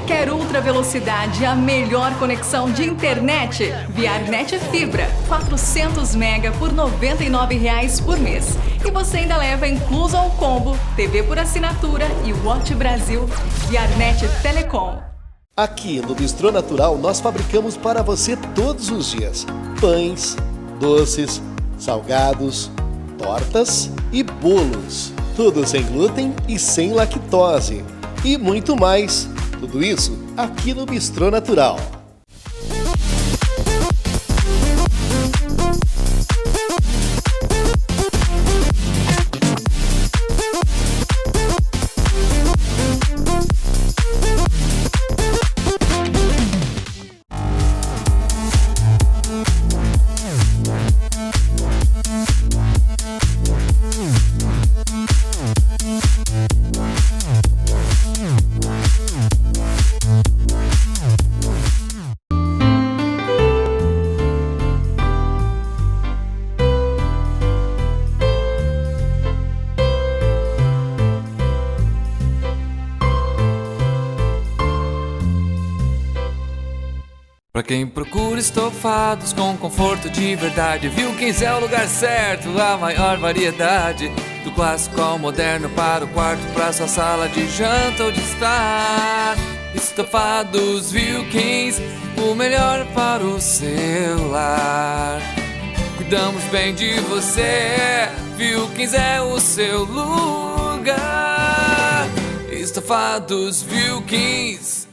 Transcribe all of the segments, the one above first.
Quer ultra velocidade, a melhor conexão de internet? Viarnet Fibra, 400 mega por R$ 99,00 por mês. E você ainda leva incluso ao combo, TV por assinatura e Watch Brasil. Viarnet Telecom. Aqui no Bistrô Natural nós fabricamos para você todos os dias pães, doces, salgados, tortas e bolos. Tudo sem glúten e sem lactose. E muito mais. Tudo isso aqui no Bistrô Natural. Pra quem procura estofados com conforto de verdade, Wilkins é o lugar certo, a maior variedade. Do clássico ao moderno, para o quarto, pra sua sala de janta ou de estar. Estofados Wilkins, o melhor para o seu lar. Cuidamos bem de você, Wilkins é o seu lugar. Estofados Wilkins.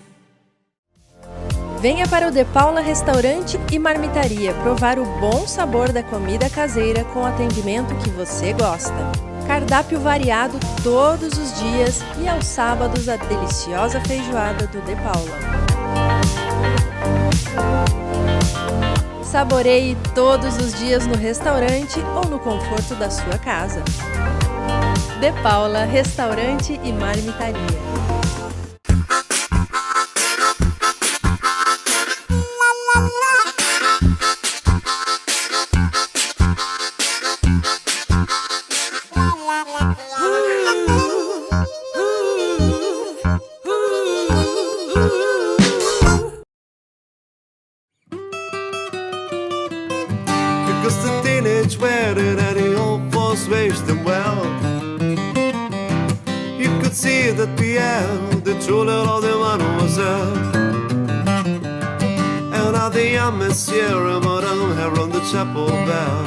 Venha para o De Paula Restaurante e Marmitaria provar o bom sabor da comida caseira com o atendimento que você gosta. Cardápio variado todos os dias e aos sábados a deliciosa feijoada do De Paula. Saboreie todos os dias no restaurante ou no conforto da sua casa. De Paula Restaurante e Marmitaria. Because the teenage wedding and the old folks wished them well. You could see that the true love of the man was there. And now the young monsieur madame had rung the chapel bell.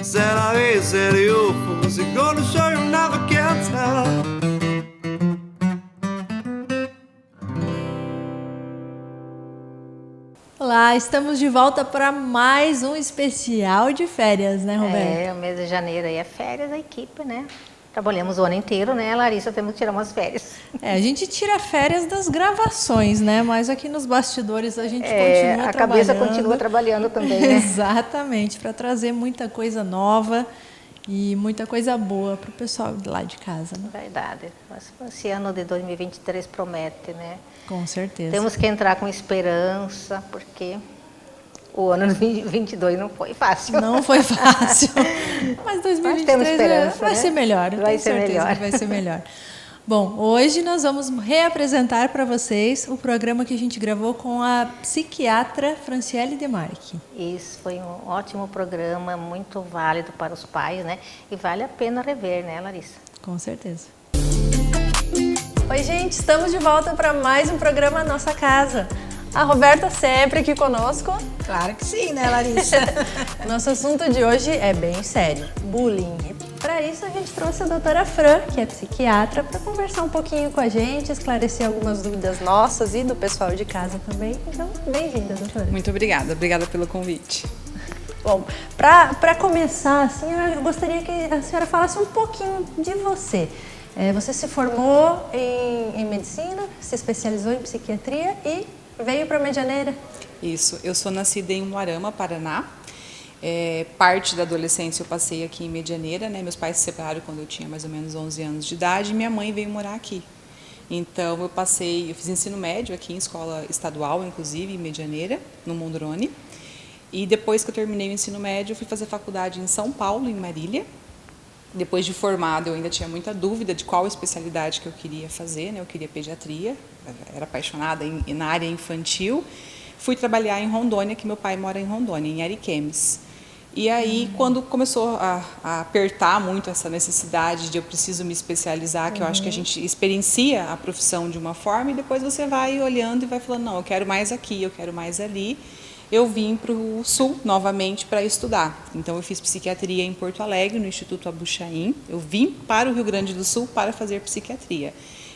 Said I said you fools, you're gonna show you never can tell. Olá, estamos de volta para mais um especial de férias, né, Roberto? O mês de janeiro aí é férias da equipe, né? Trabalhamos o ano inteiro, né, Larissa? Temos que tirar umas férias. A gente tira férias das gravações, né? Mas aqui nos bastidores a gente continua trabalhando. A cabeça continua trabalhando também, né? Exatamente, para trazer muita coisa nova e muita coisa boa para o pessoal lá de casa, né? Verdade. Mas esse ano de 2023 promete, né? Com certeza. Temos que entrar com esperança, porque o ano de 2022 não foi fácil. Não foi fácil. Mas 2023 temos esperança, vai ser melhor. Vai ser melhor. Vai ser melhor. Bom, hoje nós vamos reapresentar para vocês o programa que a gente gravou com a psiquiatra Franciele Demarque. Isso, foi um ótimo programa, muito válido para os pais, né? E vale a pena rever, né, Larissa? Com certeza. Oi, gente, estamos de volta para mais um programa Nossa Casa. A Roberta sempre aqui conosco. Claro que sim, né, Larissa? Nosso assunto de hoje é bem sério, bullying. E para isso a gente trouxe a doutora Fran, que é psiquiatra, para conversar um pouquinho com a gente, esclarecer algumas dúvidas nossas e do pessoal de casa também. Então, bem-vinda, doutora. Muito obrigada pelo convite. Bom, para começar, assim, eu gostaria que a senhora falasse um pouquinho de você. Você se formou em medicina, se especializou em psiquiatria e veio para Medianeira. Isso, eu sou nascida em Umuarama, Paraná. Parte da adolescência eu passei aqui em Medianeira, né? Meus pais se separaram quando eu tinha mais ou menos 11 anos de idade e minha mãe veio morar aqui. Então, eu fiz ensino médio aqui em escola estadual, inclusive, em Medianeira, no Mondrone. E depois que eu terminei o ensino médio, eu fui fazer faculdade em São Paulo, em Marília. Depois de formada, eu ainda tinha muita dúvida de qual especialidade que eu queria fazer, né? Eu queria pediatria, era apaixonada na área infantil. Fui trabalhar em Rondônia, que meu pai mora em Rondônia, em Ariquemes. E aí, quando começou a apertar muito essa necessidade de eu preciso me especializar, que eu acho que a gente experiencia a profissão de uma forma e depois você vai olhando e vai falando, não, eu quero mais aqui, eu quero mais ali. Eu vim para o Sul novamente para estudar. Então, eu fiz psiquiatria em Porto Alegre, no Instituto Abuchain. Eu vim para o Rio Grande do Sul para fazer psiquiatria.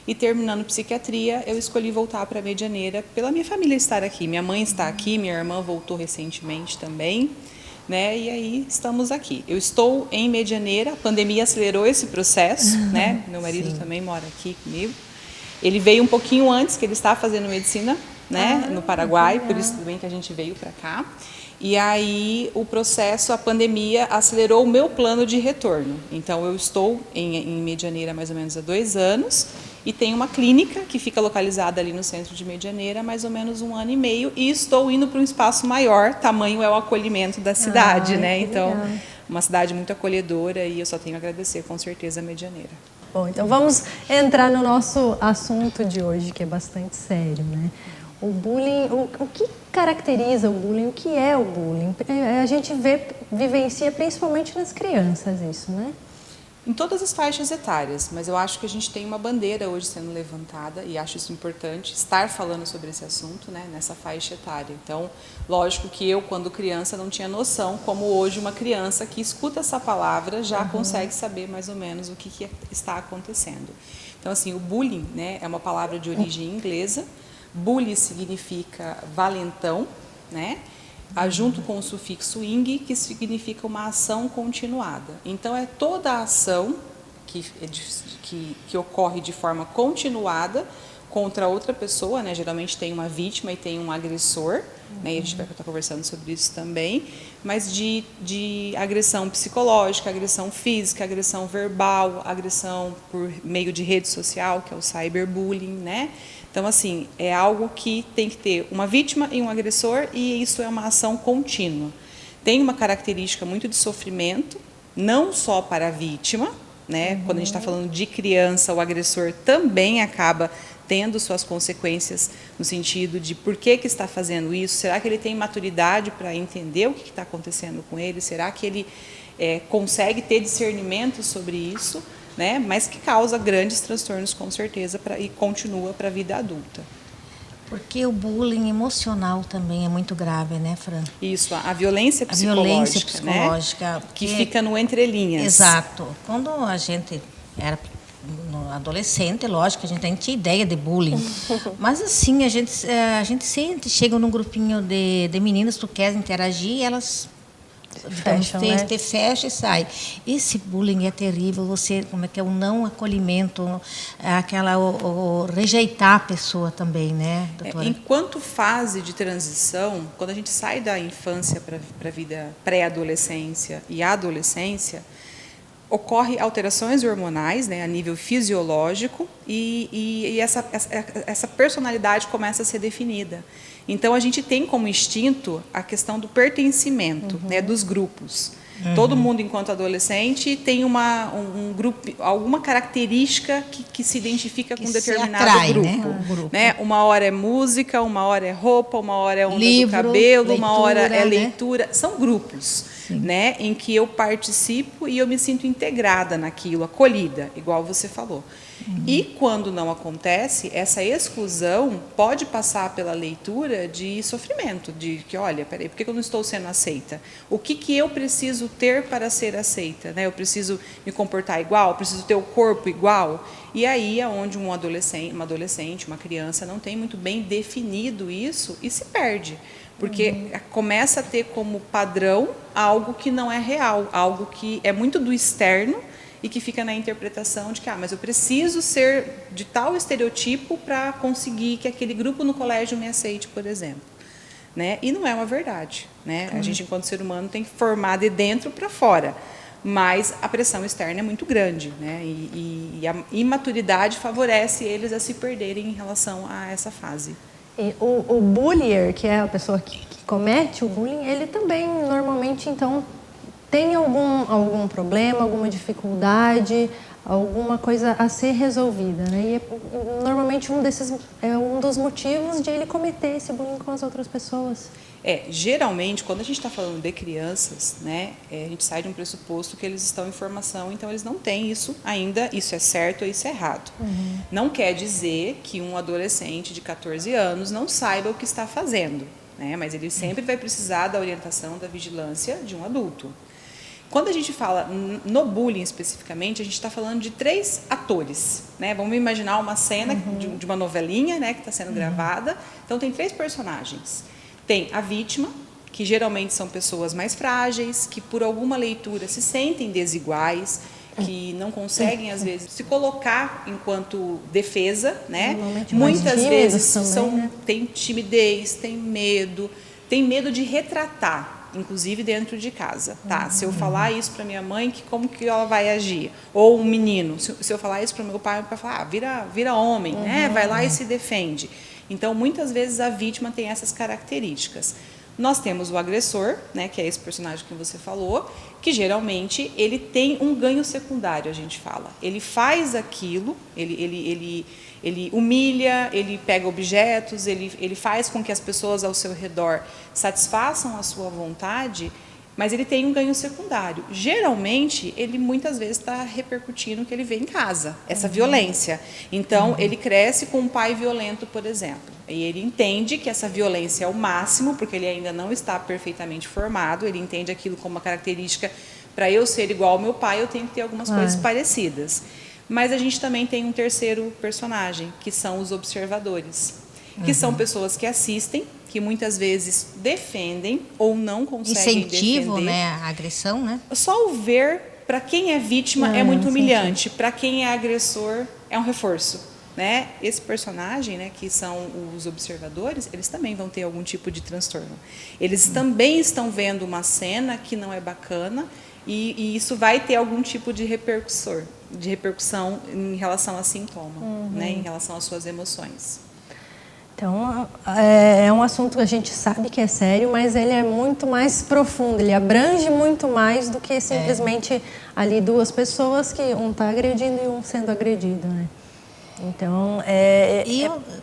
E terminando psiquiatria, eu escolhi voltar para Medianeira pela minha família estar aqui. Minha mãe está aqui, minha irmã voltou recentemente também. Né? E aí estamos aqui. Eu estou em Medianeira, a pandemia acelerou esse processo, né? Meu marido também mora aqui comigo. Ele veio um pouquinho antes, que ele está fazendo medicina, né? No Paraguai, por isso também que a gente veio para cá. E aí o processo, a pandemia acelerou o meu plano de retorno. Então eu estou em Medianeira há mais ou menos há 2 anos. E tem uma clínica que fica localizada ali no centro de Medianeira há mais ou menos 1 ano e meio. E estou indo para um espaço maior, tamanho é o acolhimento da cidade, né? Então, uma cidade muito acolhedora e eu só tenho a agradecer, com certeza, a Medianeira. Bom, então vamos entrar no nosso assunto de hoje, que é bastante sério, né? O bullying, o que caracteriza o bullying? O que é o bullying? A gente vivencia principalmente nas crianças isso, né? Em todas as faixas etárias, mas eu acho que a gente tem uma bandeira hoje sendo levantada e acho isso importante, estar falando sobre esse assunto, né, nessa faixa etária. Então, lógico que eu, quando criança, não tinha noção, como hoje uma criança que escuta essa palavra já consegue saber mais ou menos o que está acontecendo. Então, assim, o bullying, né, é uma palavra de origem inglesa. Bully significa valentão, né? Junto com o sufixo ing, que significa uma ação continuada. Então, é toda a ação que ocorre de forma continuada contra outra pessoa, né? Geralmente tem uma vítima e tem um agressor, né? E a gente vai estar conversando sobre isso também, mas de agressão psicológica, agressão física, agressão verbal, agressão por meio de rede social, que é o cyberbullying, né? Então, assim, é algo que tem que ter uma vítima e um agressor e isso é uma ação contínua. Tem uma característica muito de sofrimento, não só para a vítima, né? Quando a gente está falando de criança, o agressor também acaba tendo suas consequências no sentido de por que está fazendo isso, será que ele tem maturidade para entender o que está acontecendo com ele, será que ele consegue ter discernimento sobre isso, né? Mas que causa grandes transtornos, com certeza, e continua para a vida adulta. Porque o bullying emocional também é muito grave, né, Fran? Isso, a violência psicológica, violência psicológica, né? Que fica no entrelinhas. Exato. Quando a gente era adolescente, lógico, a gente nem tinha ideia de bullying. Mas assim, a gente sempre chega num grupinho de meninas, tu quer interagir e elas fecha e sai. Esse bullying é terrível, como é que é o não acolhimento, o rejeitar a pessoa também, né, doutora? Enquanto fase de transição, quando a gente sai da infância para a vida pré-adolescência e adolescência, ocorre alterações hormonais, né, a nível fisiológico e essa personalidade começa a ser definida. Então, a gente tem como instinto a questão do pertencimento, né, dos grupos. Todo mundo, enquanto adolescente, tem um grupo, alguma característica que se identifica com um determinado grupo. Né? Uma hora é música, uma hora é roupa, uma hora é onda do cabelo, leitura, uma hora é leitura. Né? São grupos, né, em que eu participo e eu me sinto integrada naquilo, acolhida, igual você falou. E quando não acontece, essa exclusão pode passar pela leitura de sofrimento, de que, olha, peraí, por que eu não estou sendo aceita? O que eu preciso ter para ser aceita? Né? Eu preciso me comportar igual? Eu preciso ter o corpo igual? E aí é onde uma adolescente, uma criança não tem muito bem definido isso e se perde. Porque começa a ter como padrão algo que não é real, algo que é muito do externo, e que fica na interpretação de que, mas eu preciso ser de tal estereotipo para conseguir que aquele grupo no colégio me aceite, por exemplo. Né? E não é uma verdade. Né? A gente, enquanto ser humano, tem que formar de dentro para fora. mas a pressão externa é muito grande, né? E a imaturidade favorece eles a se perderem em relação a essa fase. E o bullier, que é a pessoa que comete o bullying, ele também normalmente então tem algum problema, alguma dificuldade, alguma coisa a ser resolvida, né? E normalmente um dos motivos de ele cometer esse bullying com as outras pessoas. Geralmente, quando a gente está falando de crianças, né, a gente sai de um pressuposto que eles estão em formação, então eles não têm isso ainda, isso é certo ou isso é errado. Não quer dizer que um adolescente de 14 anos não saiba o que está fazendo, né, mas ele sempre vai precisar da orientação, da vigilância de um adulto. Quando a gente fala no bullying especificamente, a gente está falando de 3 atores, né? Vamos imaginar uma cena de uma novelinha, né, que está sendo gravada. Então, tem 3 personagens. Tem a vítima, que geralmente são pessoas mais frágeis, que por alguma leitura se sentem desiguais, que não conseguem, às vezes, se colocar enquanto defesa, né? Muitas vezes também, né? Tem timidez, tem medo de retratar, inclusive dentro de casa. Tá, se eu falar isso para minha mãe, como que ela vai agir? Ou um menino, se eu falar isso para o meu pai, vai falar, vira homem, né? Vai lá e se defende. Então, muitas vezes a vítima tem essas características. Nós temos o agressor, né, que é esse personagem que você falou, que geralmente ele tem um ganho secundário, a gente fala. Ele faz aquilo, ele humilha, ele pega objetos, ele faz com que as pessoas ao seu redor satisfaçam a sua vontade, mas ele tem um ganho secundário. Geralmente, ele muitas vezes está repercutindo o que ele vê em casa, essa violência. Então, ele cresce com um pai violento, por exemplo. E ele entende que essa violência é o máximo, porque ele ainda não está perfeitamente formado, ele entende aquilo como uma característica, para eu ser igual ao meu pai, eu tenho que ter algumas coisas parecidas. Mas a gente também tem um terceiro personagem, que são os observadores, que são pessoas que assistem, que muitas vezes defendem ou não conseguem Incentivo, defender. né, a agressão, né? Só o ver, para quem é vítima, é muito humilhante. Para quem é agressor, é um reforço, né? Esse personagem, né, que são os observadores, eles também vão ter algum tipo de transtorno. Eles também estão vendo uma cena que não é bacana e isso vai ter algum tipo de repercussão em relação a sintoma, né, em relação às suas emoções. Então, é um assunto que a gente sabe que é sério, mas ele é muito mais profundo, ele abrange muito mais do que simplesmente ali 2 pessoas que um está agredindo e um sendo agredido, né? Então,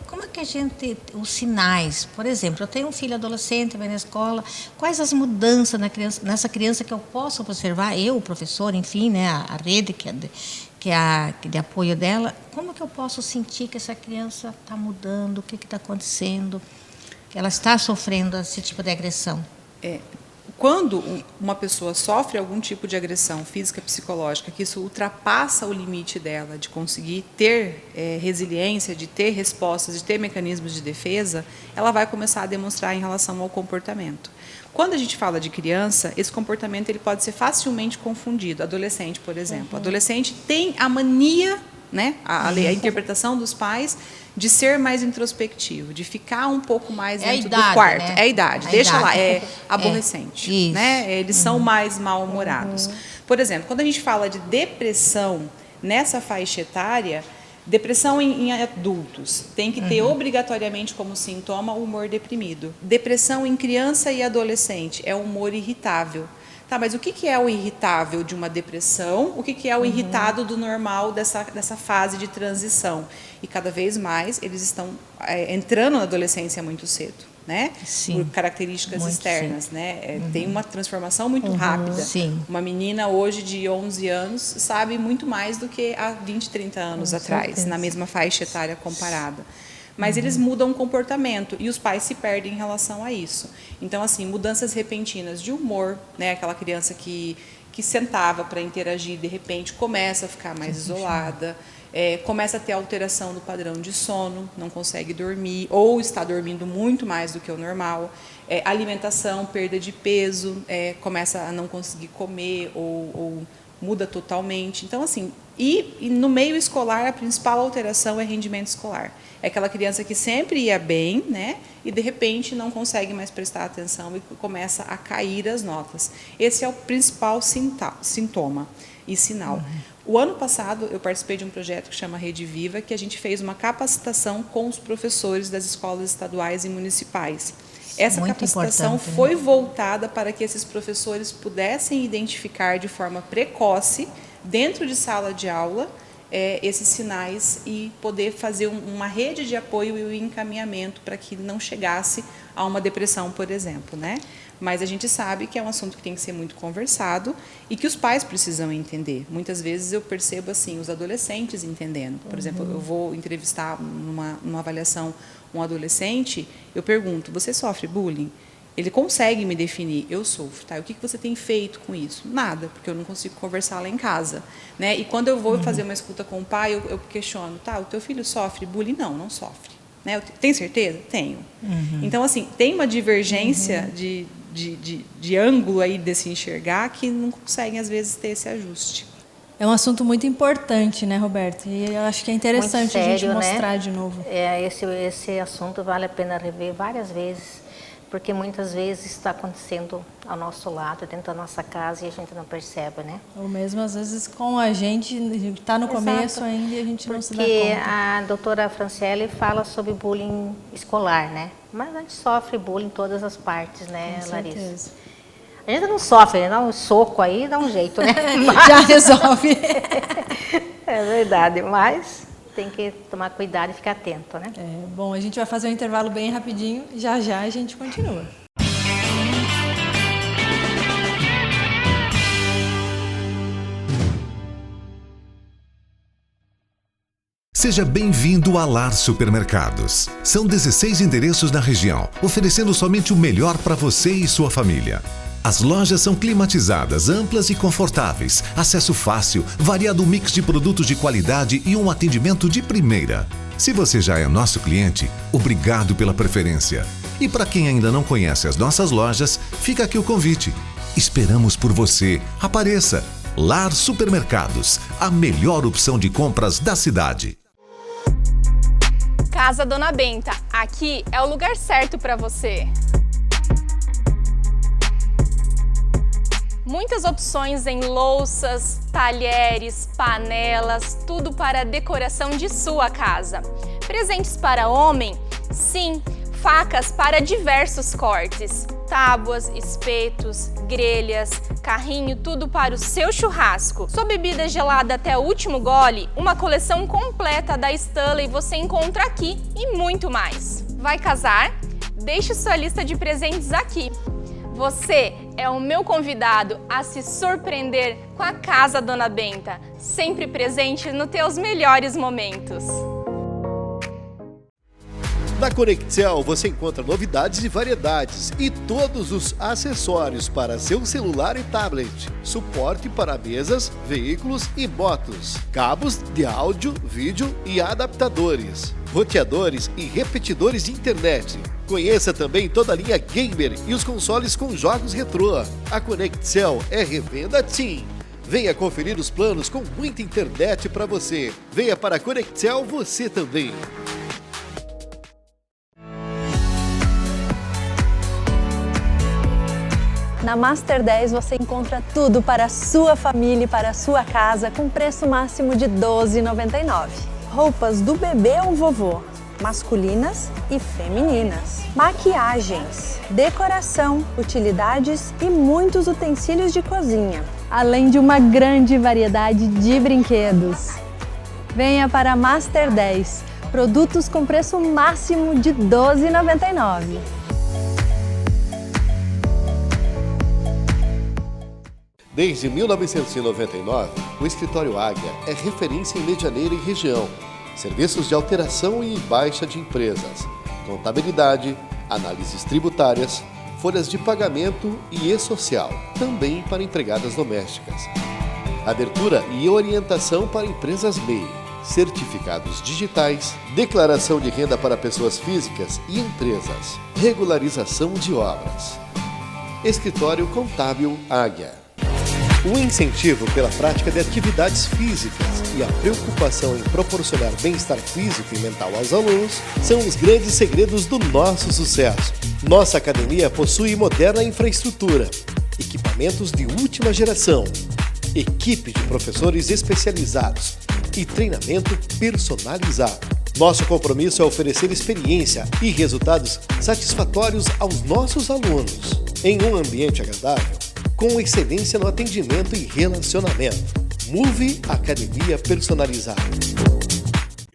como é que a gente... Os sinais, por exemplo, eu tenho um filho adolescente, vai na escola, quais as mudanças nessa criança que eu posso observar, eu, o professor, enfim, né, a rede que é de apoio dela, como que eu posso sentir que essa criança está mudando, o que está acontecendo, que ela está sofrendo esse tipo de agressão? Quando uma pessoa sofre algum tipo de agressão física, psicológica, que isso ultrapassa o limite dela de conseguir ter resiliência, de ter respostas, de ter mecanismos de defesa, ela vai começar a demonstrar em relação ao comportamento. Quando a gente fala de criança, esse comportamento ele pode ser facilmente confundido. Adolescente, por exemplo. Adolescente tem a mania, né, a interpretação dos pais, de ser mais introspectivo, de ficar um pouco mais dentro do quarto. Né? É a idade, deixa lá, é aborrecente. Né? Eles são mais mal-humorados. Por exemplo, quando a gente fala de depressão nessa faixa etária, depressão em adultos tem que ter obrigatoriamente como sintoma o humor deprimido. Depressão em criança e adolescente é o humor irritável. Tá, mas o que é o irritável de uma depressão? O que é o irritado do normal dessa fase de transição? E cada vez mais eles estão entrando na adolescência muito cedo, né? Sim, por características muito externas, cedo. né? Tem uma transformação muito rápida. Sim. Uma menina hoje de 11 anos sabe muito mais do que há 20, 30 anos atrás, na mesma faixa etária comparada. Mas eles mudam o comportamento e os pais se perdem em relação a isso. Então, assim, mudanças repentinas de humor, né? Aquela criança que sentava para interagir, de repente começa a ficar mais isolada, começa a ter alteração no padrão de sono, não consegue dormir ou está dormindo muito mais do que o normal. Alimentação, perda de peso, começa a não conseguir comer ou muda totalmente. Então, assim, e no meio escolar, a principal alteração é rendimento escolar. É aquela criança que sempre ia bem, né? E de repente não consegue mais prestar atenção e começa a cair as notas. Esse é o principal sintoma e sinal. O ano passado eu participei de um projeto que chama Rede Viva, que a gente fez uma capacitação com os professores das escolas estaduais e municipais. Essa Muito capacitação importante, né? foi voltada para que esses professores pudessem identificar de forma precoce, dentro de sala de aula, esses sinais e poder fazer uma rede de apoio e o encaminhamento para que não chegasse a uma depressão, por exemplo, né? Mas a gente sabe que é um assunto que tem que ser muito conversado e que os pais precisam entender. Muitas vezes eu percebo assim, os adolescentes entendendo. Por exemplo, eu vou entrevistar numa avaliação um adolescente, eu pergunto, você sofre bullying? Ele consegue me definir, eu sofro, tá? O que você tem feito com isso? Nada, porque eu não consigo conversar lá em casa, né? E quando eu vou fazer uma escuta com o pai, eu questiono, tá, o teu filho sofre bullying? Não, não sofre. Né? Tem certeza? Tenho. Então, assim, tem uma divergência de ângulo aí de se enxergar que não conseguem, às vezes, ter esse ajuste. É um assunto muito importante, né, Roberto? E eu acho que é interessante Muito sério, a gente mostrar, né? de novo. Esse assunto vale a pena rever várias vezes, porque muitas vezes está acontecendo ao nosso lado, dentro da nossa casa, e a gente não percebe, né? Ou mesmo, às vezes, com a gente está no começo ainda e a gente não se dá Porque conta. a doutora Franciele fala sobre bullying escolar, né? Mas a gente sofre bullying em todas as partes, né, Com Larissa? certeza. A gente não sofre, né? Dá um soco aí, dá um jeito, né? Já resolve. É verdade, mas tem que tomar cuidado e ficar atento, né? Bom, a gente vai fazer um intervalo bem rapidinho. Já a gente continua. Seja bem-vindo a Lar Supermercados. São 16 endereços na região, oferecendo somente o melhor para você e sua família. As lojas são climatizadas, amplas e confortáveis, acesso fácil, variado mix de produtos de qualidade e um atendimento de primeira. Se você já é nosso cliente, obrigado pela preferência. E para quem ainda não conhece as nossas lojas, fica aqui o convite. Esperamos por você. Apareça! Lar Supermercados, a melhor opção de compras da cidade. Casa Dona Benta, aqui é o lugar certo para você. Muitas opções em louças, talheres, panelas, tudo para a decoração de sua casa. Presentes para homem? Sim, facas para diversos cortes. Tábuas, espetos, grelhas, carrinho, tudo para o seu churrasco. Sua bebida gelada até o último gole, uma coleção completa da Stanley você encontra aqui e muito mais. Vai casar? Deixe sua lista de presentes aqui. Você é o meu convidado a se surpreender com a Casa Dona Benta, sempre presente nos teus melhores momentos. Na Conexel você encontra novidades e variedades e todos os acessórios para seu celular e tablet, suporte para mesas, veículos e motos, cabos de áudio, vídeo e adaptadores, roteadores e repetidores de internet. Conheça também toda a linha gamer e os consoles com jogos retrô. A Conexel é revenda TIM. Venha conferir os planos com muita internet para você. Venha para a Conexel você também. Na Master 10 você encontra tudo para a sua família e para a sua casa com preço máximo de R$ 12,99. Roupas do bebê ao vovô, masculinas e femininas. Maquiagens, decoração, utilidades e muitos utensílios de cozinha. Além de uma grande variedade de brinquedos. Venha para a Master 10, produtos com preço máximo de R$ 12,99. Desde 1999, o Escritório Águia é referência em Medianeira e região. Serviços de alteração e baixa de empresas, contabilidade, análises tributárias, folhas de pagamento e e-social, também para empregadas domésticas. Abertura e orientação para empresas MEI, certificados digitais, declaração de renda para pessoas físicas e empresas, regularização de obras. Escritório Contábil Águia. O incentivo pela prática de atividades físicas e a preocupação em proporcionar bem-estar físico e mental aos alunos são os grandes segredos do nosso sucesso. Nossa academia possui moderna infraestrutura, equipamentos de última geração, equipe de professores especializados e treinamento personalizado. Nosso compromisso é oferecer experiência e resultados satisfatórios aos nossos alunos, em um ambiente agradável, com excelência no atendimento e relacionamento. Move Academia Personalizada.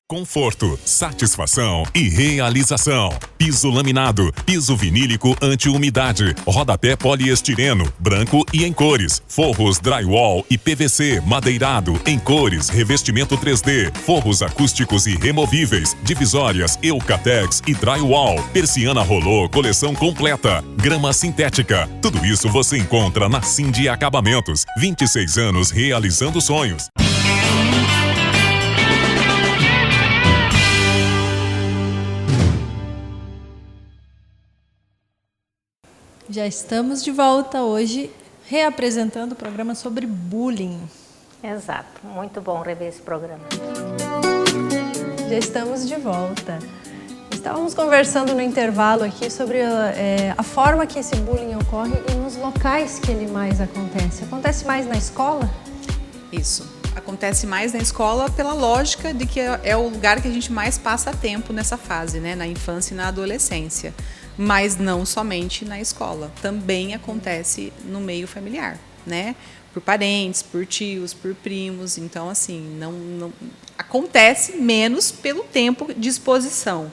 Conforto, satisfação e realização. Piso laminado, piso vinílico anti-umidade, rodapé poliestireno, branco e em cores, forros drywall e PVC madeirado em cores, revestimento 3D, forros acústicos e removíveis, divisórias Eucatex e drywall, persiana rolô, coleção completa, grama sintética. Tudo isso você encontra na Cindy Acabamentos. 26 anos realizando sonhos. Já estamos de volta hoje, reapresentando o programa sobre bullying. Exato, muito bom rever esse programa. Já estamos de volta. Estávamos conversando no intervalo aqui sobre a forma que esse bullying ocorre e nos locais que ele mais acontece. Acontece mais na escola? Isso. Acontece mais na escola pela lógica de que é o lugar que a gente mais passa tempo nessa fase, né? Na infância e na adolescência. Mas não somente na escola, também acontece no meio familiar, né? Por parentes, por tios, por primos. Então, assim, não acontece menos pelo tempo de exposição.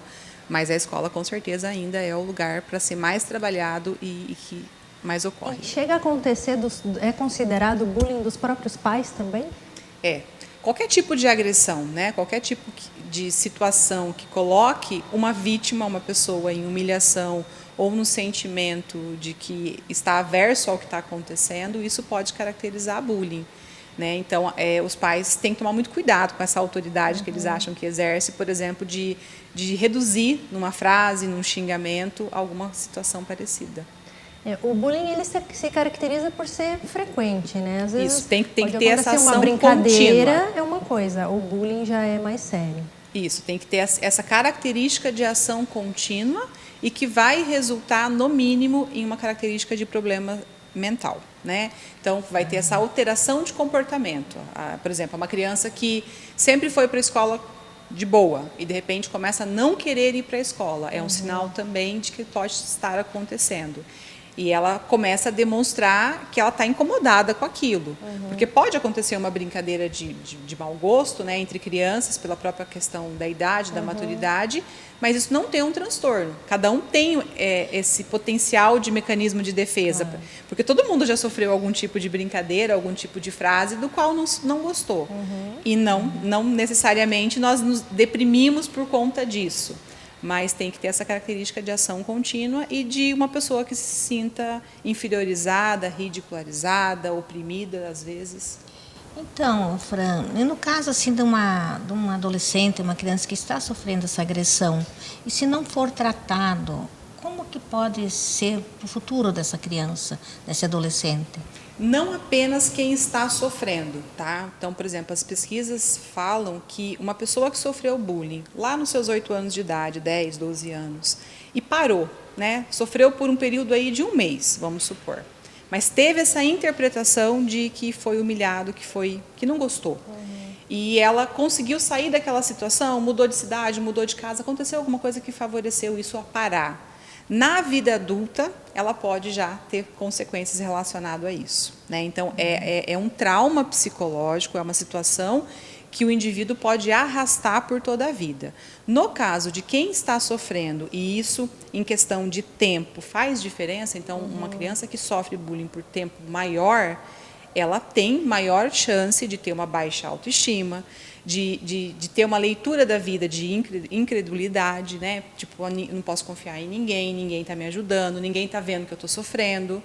Mas a escola, com certeza, ainda é o lugar para ser mais trabalhado e que mais ocorre. Chega a acontecer, é considerado bullying dos próprios pais também? É. Qualquer tipo de agressão, né? Qualquer tipo de situação que coloque uma vítima, uma pessoa em humilhação ou no sentimento de que está averso ao que está acontecendo, isso pode caracterizar bullying, né? Então, os pais têm que tomar muito cuidado com essa autoridade que eles acham que exerce, por exemplo, de reduzir numa frase, num xingamento, alguma situação parecida. O bullying ele se caracteriza por ser frequente, né? Às vezes isso, tem que ter essa ação uma brincadeira contínua. É uma coisa, o bullying já é mais sério. Isso, tem que ter essa característica de ação contínua e que vai resultar, no mínimo, em uma característica de problema mental, né? Então, vai ter essa alteração de comportamento. Por exemplo, uma criança que sempre foi para a escola de boa e, de repente, começa a não querer ir para a escola. É um sinal também de que pode estar acontecendo. E ela começa a demonstrar que ela está incomodada com aquilo. Porque pode acontecer uma brincadeira de mau gosto, né, entre crianças, pela própria questão da idade, da maturidade, mas isso não tem um transtorno. Cada um tem esse potencial de mecanismo de defesa. Porque todo mundo já sofreu algum tipo de brincadeira, algum tipo de frase do qual não gostou. E não necessariamente nós nos deprimimos por conta disso. Mas tem que ter essa característica de ação contínua e de uma pessoa que se sinta inferiorizada, ridicularizada, oprimida, às vezes. Então, Fran, e no caso assim de uma adolescente, uma criança que está sofrendo essa agressão, e se não for tratado, como que pode ser o futuro dessa criança, desse adolescente? Não apenas quem está sofrendo, tá? Então, por exemplo, as pesquisas falam que uma pessoa que sofreu bullying lá nos seus 8 anos de idade, 10, 12 anos, e parou, né? Sofreu por um período aí de 1 mês, vamos supor. Mas teve essa interpretação de que foi humilhado, que não gostou. E ela conseguiu sair daquela situação, mudou de cidade, mudou de casa, aconteceu alguma coisa que favoreceu isso a parar. Na vida adulta, ela pode já ter consequências relacionadas a isso, né? Então, é um trauma psicológico, é uma situação que o indivíduo pode arrastar por toda a vida. No caso de quem está sofrendo, e isso em questão de tempo faz diferença, então uma criança que sofre bullying por tempo maior, ela tem maior chance de ter uma baixa autoestima, de ter uma leitura da vida de incredulidade, né? Tipo, eu não posso confiar em ninguém está me ajudando, ninguém está vendo que eu estou sofrendo.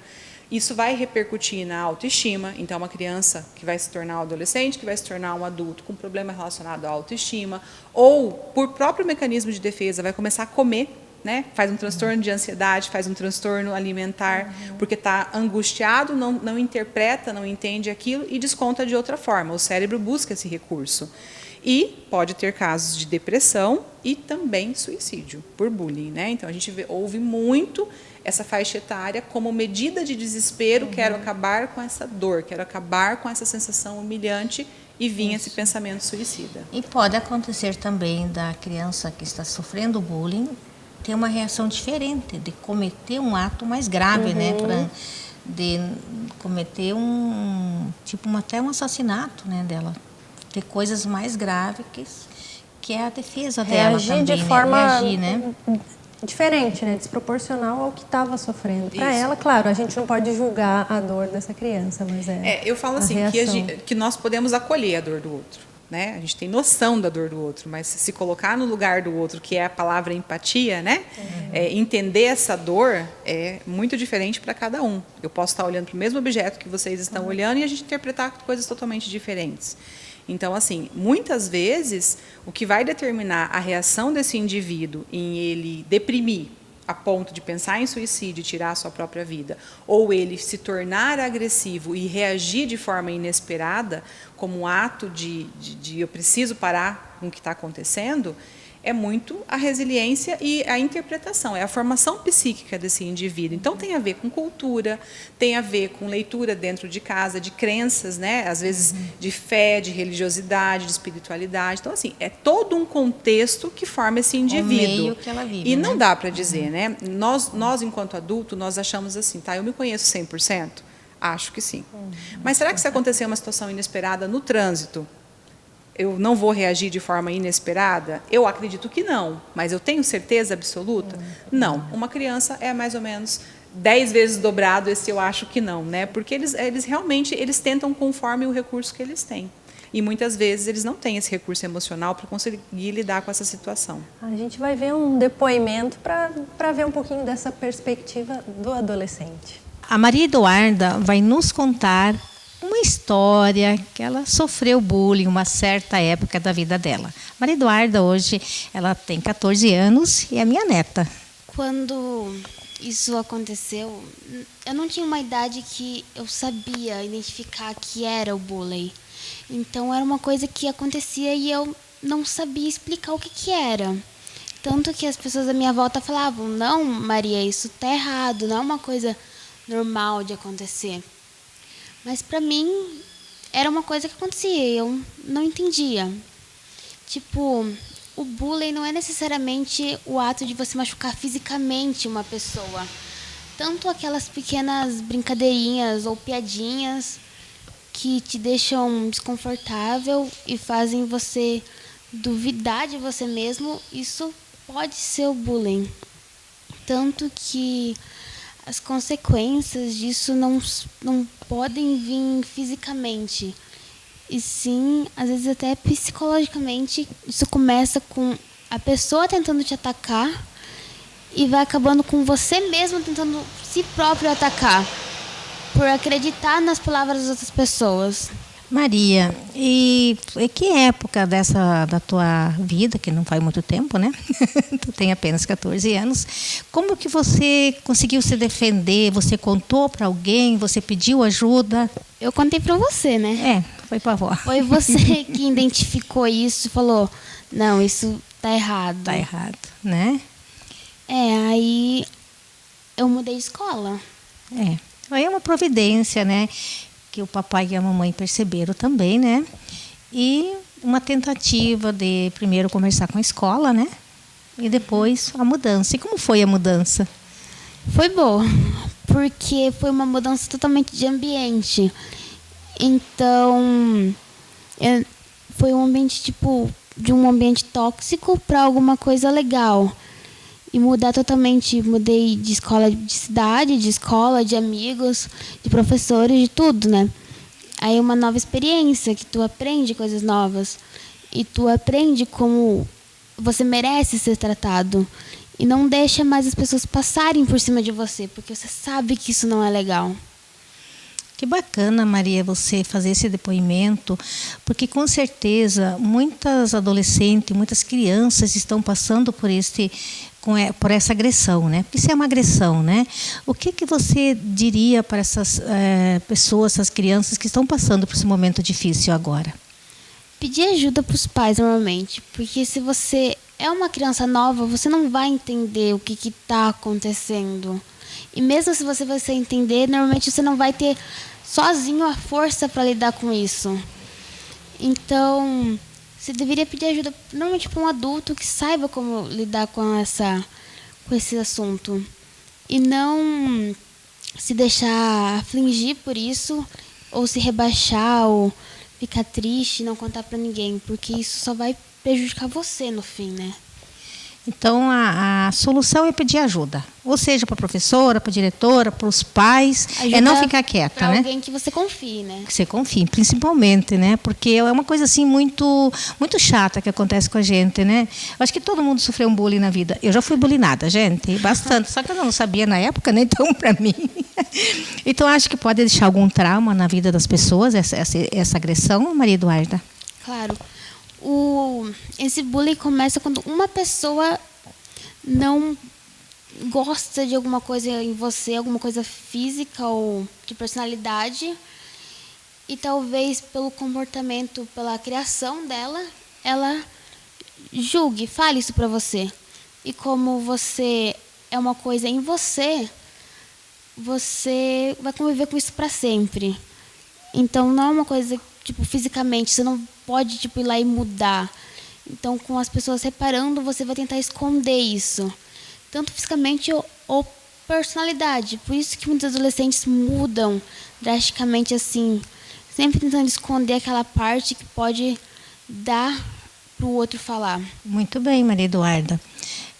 Isso vai repercutir na autoestima. Então, uma criança que vai se tornar um adolescente, que vai se tornar um adulto com problema relacionado à autoestima, ou por próprio mecanismo de defesa, vai começar a comer né? Faz um transtorno de ansiedade, faz um transtorno alimentar, porque está angustiado, não interpreta, não entende aquilo e desconta de outra forma. O cérebro busca esse recurso. E pode ter casos de depressão e também suicídio por bullying, né? Então a gente ouve muito essa faixa etária como medida de desespero, quero acabar com essa dor, quero acabar com essa sensação humilhante, e vinha esse pensamento suicida. E pode acontecer também da criança que está sofrendo bullying ter uma reação diferente, de cometer um ato mais grave, né? De cometer até um assassinato, né, dela. Ter coisas mais graves que é a defesa dela também, de forma reagir, né? Diferente, né? Desproporcional ao que estava sofrendo. Para ela, claro, a gente não pode julgar a dor dessa criança, mas eu falo assim, que nós podemos acolher a dor do outro, né? A gente tem noção da dor do outro, mas se colocar no lugar do outro, que é a palavra empatia, né? Entender essa dor é muito diferente para cada um. Eu posso estar olhando para o mesmo objeto que vocês estão olhando e a gente interpretar coisas totalmente diferentes. Então, assim, muitas vezes, o que vai determinar a reação desse indivíduo em ele deprimir a ponto de pensar em suicídio e tirar a sua própria vida, ou ele se tornar agressivo e reagir de forma inesperada, como um ato de eu preciso parar com o que está acontecendo, é muito a resiliência e a interpretação, é a formação psíquica desse indivíduo. Então, tem a ver com cultura, tem a ver com leitura dentro de casa, de crenças, né? Às vezes de fé, de religiosidade, de espiritualidade. Então, assim, é todo um contexto que forma esse indivíduo. O meio que ela vive, e não dá para dizer, né? Nós, enquanto adulto, nós achamos assim, tá, eu me conheço 100%? Acho que sim. Mas será que se acontecer uma situação inesperada no trânsito, eu não vou reagir de forma inesperada? Eu acredito que não, mas eu tenho certeza absoluta? Não. Uma criança é mais ou menos 10 vezes dobrado esse eu acho que não, né? Porque eles realmente tentam conforme o recurso que eles têm. E muitas vezes eles não têm esse recurso emocional para conseguir lidar com essa situação. A gente vai ver um depoimento para ver um pouquinho dessa perspectiva do adolescente. A Maria Eduarda vai nos contar uma história que ela sofreu bullying em uma certa época da vida dela. Maria Eduarda, hoje, ela tem 14 anos e é minha neta. Quando isso aconteceu, eu não tinha uma idade que eu sabia identificar que era o bullying. Então, era uma coisa que acontecia e eu não sabia explicar o que era. Tanto que as pessoas à minha volta falavam, não, Maria, isso tá errado, não é uma coisa normal de acontecer. Mas para mim era uma coisa que acontecia, eu não entendia. Tipo, o bullying não é necessariamente o ato de você machucar fisicamente uma pessoa. Tanto aquelas pequenas brincadeirinhas ou piadinhas que te deixam desconfortável e fazem você duvidar de você mesmo, isso pode ser o bullying. Tanto que as consequências disso não podem vir fisicamente. E sim, às vezes até psicologicamente, isso começa com a pessoa tentando te atacar e vai acabando com você mesmo tentando si próprio atacar, por acreditar nas palavras das outras pessoas. Maria, e que época da tua vida, que não faz muito tempo, né? Tu tem apenas 14 anos. Como que você conseguiu se defender? Você contou para alguém? Você pediu ajuda? Eu contei para você, né? Foi para a avó. Foi você que identificou isso e falou, não, isso tá errado. Tá errado, né? Aí eu mudei de escola. Aí é uma providência, né? Que o papai e a mamãe perceberam também, né? E uma tentativa de primeiro conversar com a escola, né? E depois a mudança. E como foi a mudança? Foi boa, porque foi uma mudança totalmente de ambiente. Então, foi um ambiente, tipo, de um ambiente tóxico para alguma coisa legal. E mudar totalmente, mudei de escola de cidade, de escola, de amigos, de professores, de tudo, né? Aí é uma nova experiência, que tu aprende coisas novas. E tu aprende como você merece ser tratado. E não deixa mais as pessoas passarem por cima de você, porque você sabe que isso não é legal. Que bacana, Maria, você fazer esse depoimento, porque com certeza muitas adolescentes, muitas crianças estão passando por por essa agressão, né? Porque isso é uma agressão, né? O que você diria para essas pessoas, essas crianças que estão passando por esse momento difícil agora? Pedir ajuda para os pais, normalmente, porque se você é uma criança nova, você não vai entender o que está acontecendo. E mesmo se você entender, normalmente você não vai ter sozinho a força para lidar com isso. Então, você deveria pedir ajuda, normalmente, para um adulto que saiba como lidar com esse assunto. E não se deixar afligir por isso, ou se rebaixar, ou ficar triste e não contar para ninguém, porque isso só vai prejudicar você no fim, né? Então, a solução é pedir ajuda. Ou seja, para a professora, para a diretora, para os pais. Ajuda é não ficar quieta, né? Alguém que você confie, né? Que você confie, principalmente, né? Porque é uma coisa assim muito, muito chata que acontece com a gente, né? Eu acho que todo mundo sofreu um bullying na vida. Eu já fui bullyingada, gente, bastante. Só que eu não sabia na época, né? Então, para mim. Então, acho que pode deixar algum trauma na vida das pessoas, essa agressão, Maria Eduarda? Claro. Esse bullying começa quando uma pessoa não gosta de alguma coisa em você, alguma coisa física ou de personalidade, e talvez pelo comportamento, pela criação dela, ela julgue, fale isso pra você. E como você é uma coisa em você, você vai conviver com isso pra sempre. Então não é uma coisa tipo fisicamente, você não pode tipo ir lá e mudar. Então, com as pessoas reparando, você vai tentar esconder isso, tanto fisicamente ou personalidade. Por isso que muitos adolescentes mudam drasticamente assim, sempre tentando esconder aquela parte que pode dar para o outro falar. Muito bem, Maria Eduarda.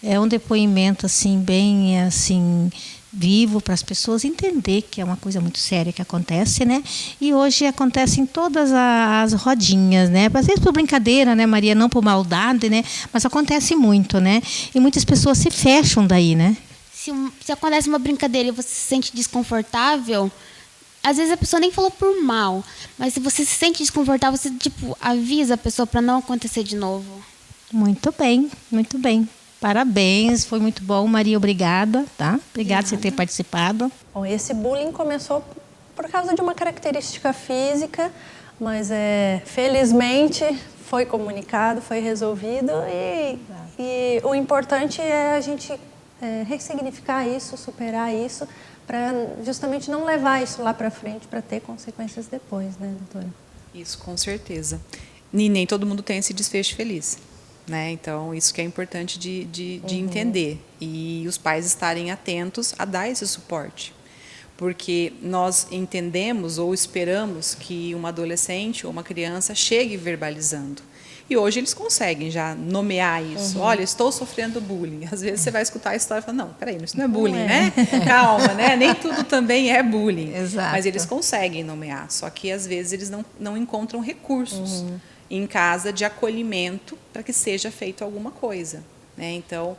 É um depoimento assim bem assim vivo para as pessoas entender que é uma coisa muito séria que acontece, né? E hoje acontece em todas as rodinhas, né? Às vezes por brincadeira, né, Maria? Não por maldade, né? Mas acontece muito, né? E muitas pessoas se fecham daí, né? Se acontece uma brincadeira e você se sente desconfortável, às vezes a pessoa nem falou por mal, mas se você se sente desconfortável, você tipo avisa a pessoa para não acontecer de novo. Muito bem, muito bem. Parabéns, foi muito bom, Maria, obrigada, tá? Obrigada por você ter participado. Bom, esse bullying começou por causa de uma característica física, mas felizmente foi comunicado, foi resolvido e o importante é a gente ressignificar isso, superar isso, para justamente não levar isso lá para frente, para ter consequências depois, né, doutora? Isso, com certeza. E nem todo mundo tem esse desfecho feliz. Né? Então, isso que é importante de entender. E os pais estarem atentos a dar esse suporte. Porque nós entendemos ou esperamos que uma adolescente ou uma criança chegue verbalizando. E hoje eles conseguem já nomear isso. Olha, estou sofrendo bullying. Às vezes você vai escutar a história e fala, não, peraí, isso não é bullying, né? Calma, né? Nem tudo também é bullying. Exato. Mas eles conseguem nomear. Só que, às vezes, eles não encontram recursos em casa de acolhimento para que seja feito alguma coisa, né? Então,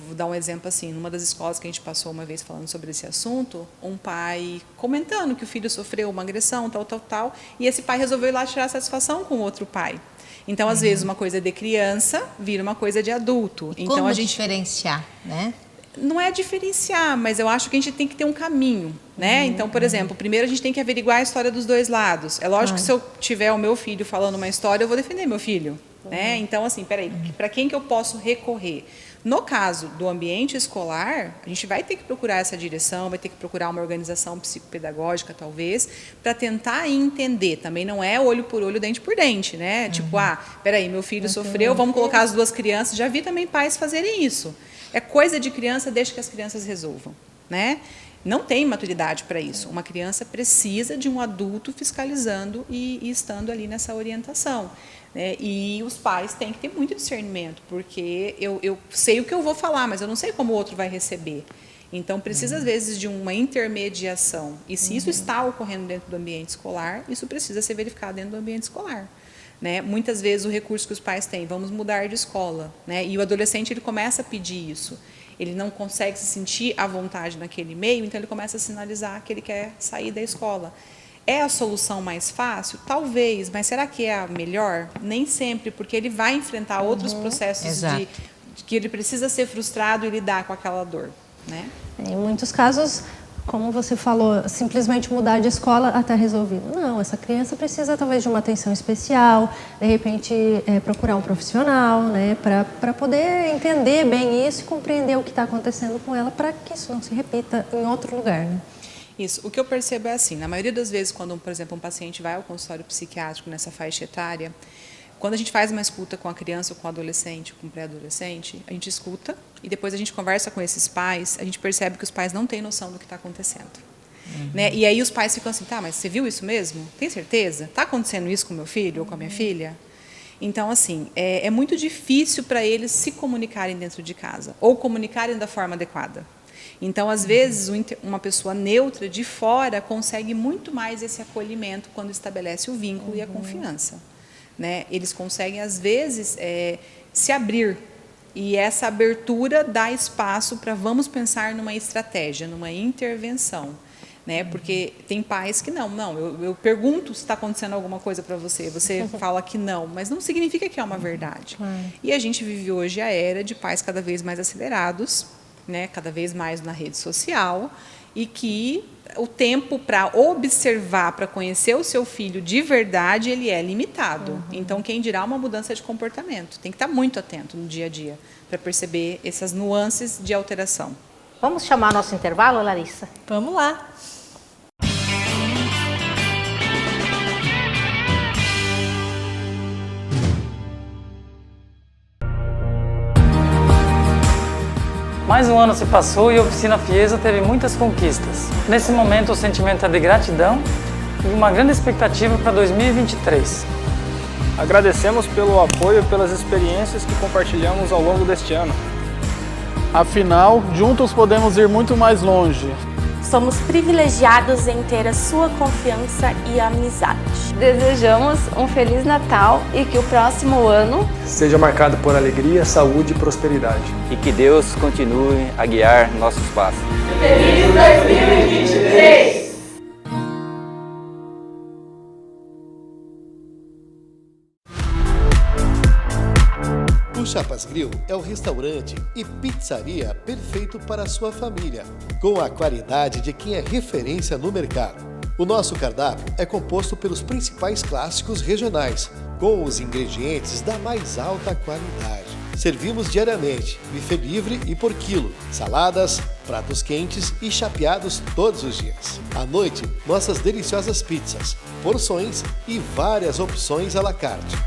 vou dar um exemplo assim, numa das escolas que a gente passou uma vez falando sobre esse assunto, um pai comentando que o filho sofreu uma agressão, tal, e esse pai resolveu ir lá tirar satisfação com outro pai. Então, às vezes, uma coisa de criança vira uma coisa de adulto. E então, como a gente diferenciar, né? Não é diferenciar, mas eu acho que a gente tem que ter um caminho, né? Então, por exemplo, primeiro a gente tem que averiguar a história dos dois lados. É lógico que se eu tiver o meu filho falando uma história, eu vou defender meu filho, né? Então, assim, peraí, para quem que eu posso recorrer? No caso do ambiente escolar, a gente vai ter que procurar essa direção, vai ter que procurar uma organização psicopedagógica, talvez, para tentar entender. Também não é olho por olho, dente por dente, né? Tipo, peraí, meu filho sofreu, vamos colocar as duas crianças. Já vi também pais fazerem isso. É coisa de criança, deixa que as crianças resolvam, né? Não tem maturidade para isso. Uma criança precisa de um adulto fiscalizando e estando ali nessa orientação, né? E os pais têm que ter muito discernimento, porque eu sei o que eu vou falar, mas eu não sei como o outro vai receber. Então, precisa, às vezes, de uma intermediação. E se isso está ocorrendo dentro do ambiente escolar, isso precisa ser verificado dentro do ambiente escolar. Né? Muitas vezes o recurso que os pais têm, vamos mudar de escola, né? E o adolescente ele começa a pedir isso. ele não consegue se sentir à vontade naquele meio, então ele começa a sinalizar que ele quer sair da escola. É a solução mais fácil? Talvez, mas será que é a melhor? Nem sempre, porque ele vai enfrentar outros processos de que ele precisa ser frustrado e lidar com aquela dor, né? Em muitos casos, como você falou, simplesmente mudar de escola até resolvido. Não, essa criança precisa talvez de uma atenção especial, de repente procurar um profissional, né, para poder entender bem isso e compreender o que está acontecendo com ela, para que isso não se repita em outro lugar, né? Isso. O que eu percebo é assim, na maioria das vezes, quando, por exemplo, um paciente vai ao consultório psiquiátrico nessa faixa etária, quando a gente faz uma escuta com a criança, ou com o adolescente, ou com o pré-adolescente, a gente escuta e depois a gente conversa com esses pais, a gente percebe que os pais não têm noção do que está acontecendo. Né? E aí os pais ficam assim, tá, mas você viu isso mesmo? Tem certeza? Está acontecendo isso com o meu filho ou com a minha filha? Então, assim, é muito difícil para eles se comunicarem dentro de casa, ou comunicarem da forma adequada. Então, às vezes, uma pessoa neutra de fora consegue muito mais esse acolhimento quando estabelece o vínculo e a confiança. Né? Eles conseguem, às vezes, se abrir. E essa abertura dá espaço para vamos pensar numa estratégia, numa intervenção. Né? Porque tem pais que não, eu pergunto se está acontecendo alguma coisa para você, você fala que não, mas não significa que é uma verdade. E a gente vive hoje a era de pais cada vez mais acelerados, né, cada vez mais na rede social, e que o tempo para observar, para conhecer o seu filho de verdade, ele é limitado. Então, quem dirá uma mudança de comportamento? Tem que estar muito atento no dia a dia para perceber essas nuances de alteração. Vamos chamar nosso intervalo, Larissa? Vamos lá! Mais um ano se passou e a Oficina Fiesa teve muitas conquistas. Nesse momento, o sentimento é de gratidão e uma grande expectativa para 2023. Agradecemos pelo apoio e pelas experiências que compartilhamos ao longo deste ano. Afinal, juntos podemos ir muito mais longe. Somos privilegiados em ter a sua confiança e amizade. Desejamos um Feliz Natal e que o próximo ano seja marcado por alegria, saúde e prosperidade. E que Deus continue a guiar nossos passos. Feliz 2023! O Chapas Grill é o restaurante e pizzaria perfeito para a sua família, com a qualidade de quem é referência no mercado. O nosso cardápio é composto pelos principais clássicos regionais, com os ingredientes da mais alta qualidade. Servimos diariamente, buffet livre e por quilo, saladas, pratos quentes e chapeados todos os dias. À noite, nossas deliciosas pizzas, porções e várias opções à la carte.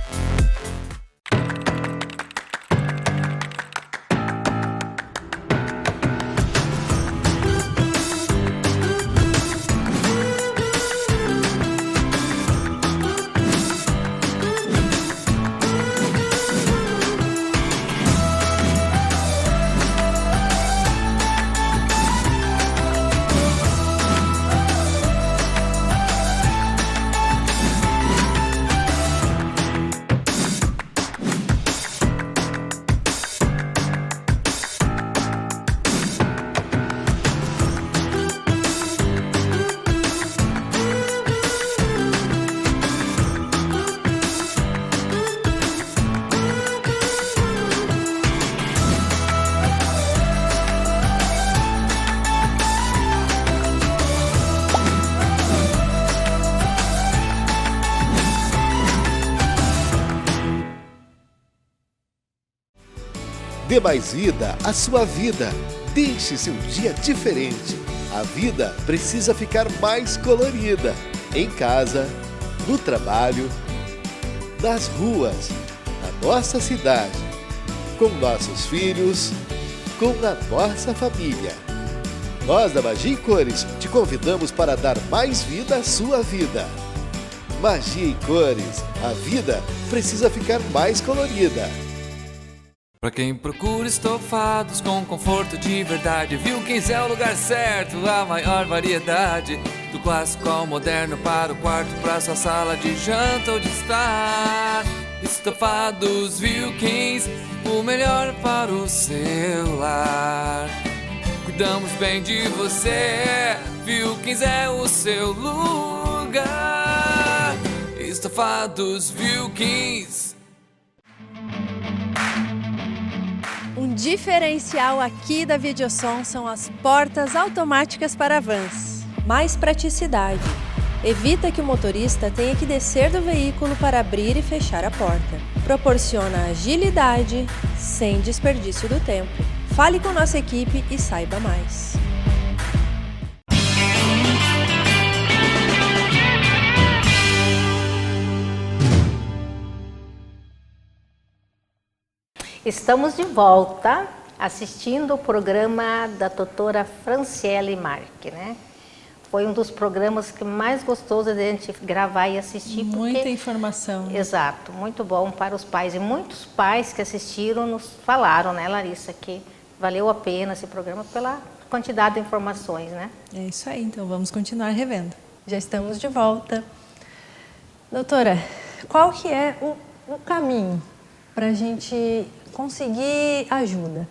Dê mais vida à sua vida. Deixe-se um dia diferente. A vida precisa ficar mais colorida. Em casa, no trabalho, nas ruas, na nossa cidade, com nossos filhos, com a nossa família. Nós da Magia em Cores te convidamos para dar mais vida à sua vida. Magia em Cores, a vida precisa ficar mais colorida. Pra quem procura estofados com conforto de verdade, Wilkins é o lugar certo, a maior variedade. Do clássico ao moderno, para o quarto, pra sua sala de janta ou de estar. Estofados Wilkins, o melhor para o seu lar. cuidamos bem de você. Wilkins é o seu lugar. Estofados Wilkins. Um diferencial aqui da Videosom são as portas automáticas para vans. Mais praticidade. Evita que o motorista tenha que descer do veículo para abrir e fechar a porta. Proporciona agilidade sem desperdício do tempo. Fale com nossa equipe e saiba mais. Estamos de volta assistindo o programa da doutora Franciele Marque, né? Foi um dos programas que mais gostoso de a gente gravar e assistir. Muita informação. Exato, muito bom para os pais. E muitos pais que assistiram nos falaram, né, Larissa, que valeu a pena esse programa pela quantidade de informações, né? É isso aí, então vamos continuar revendo. Já estamos de volta. Doutora, qual que é o caminho para a gente conseguir ajuda?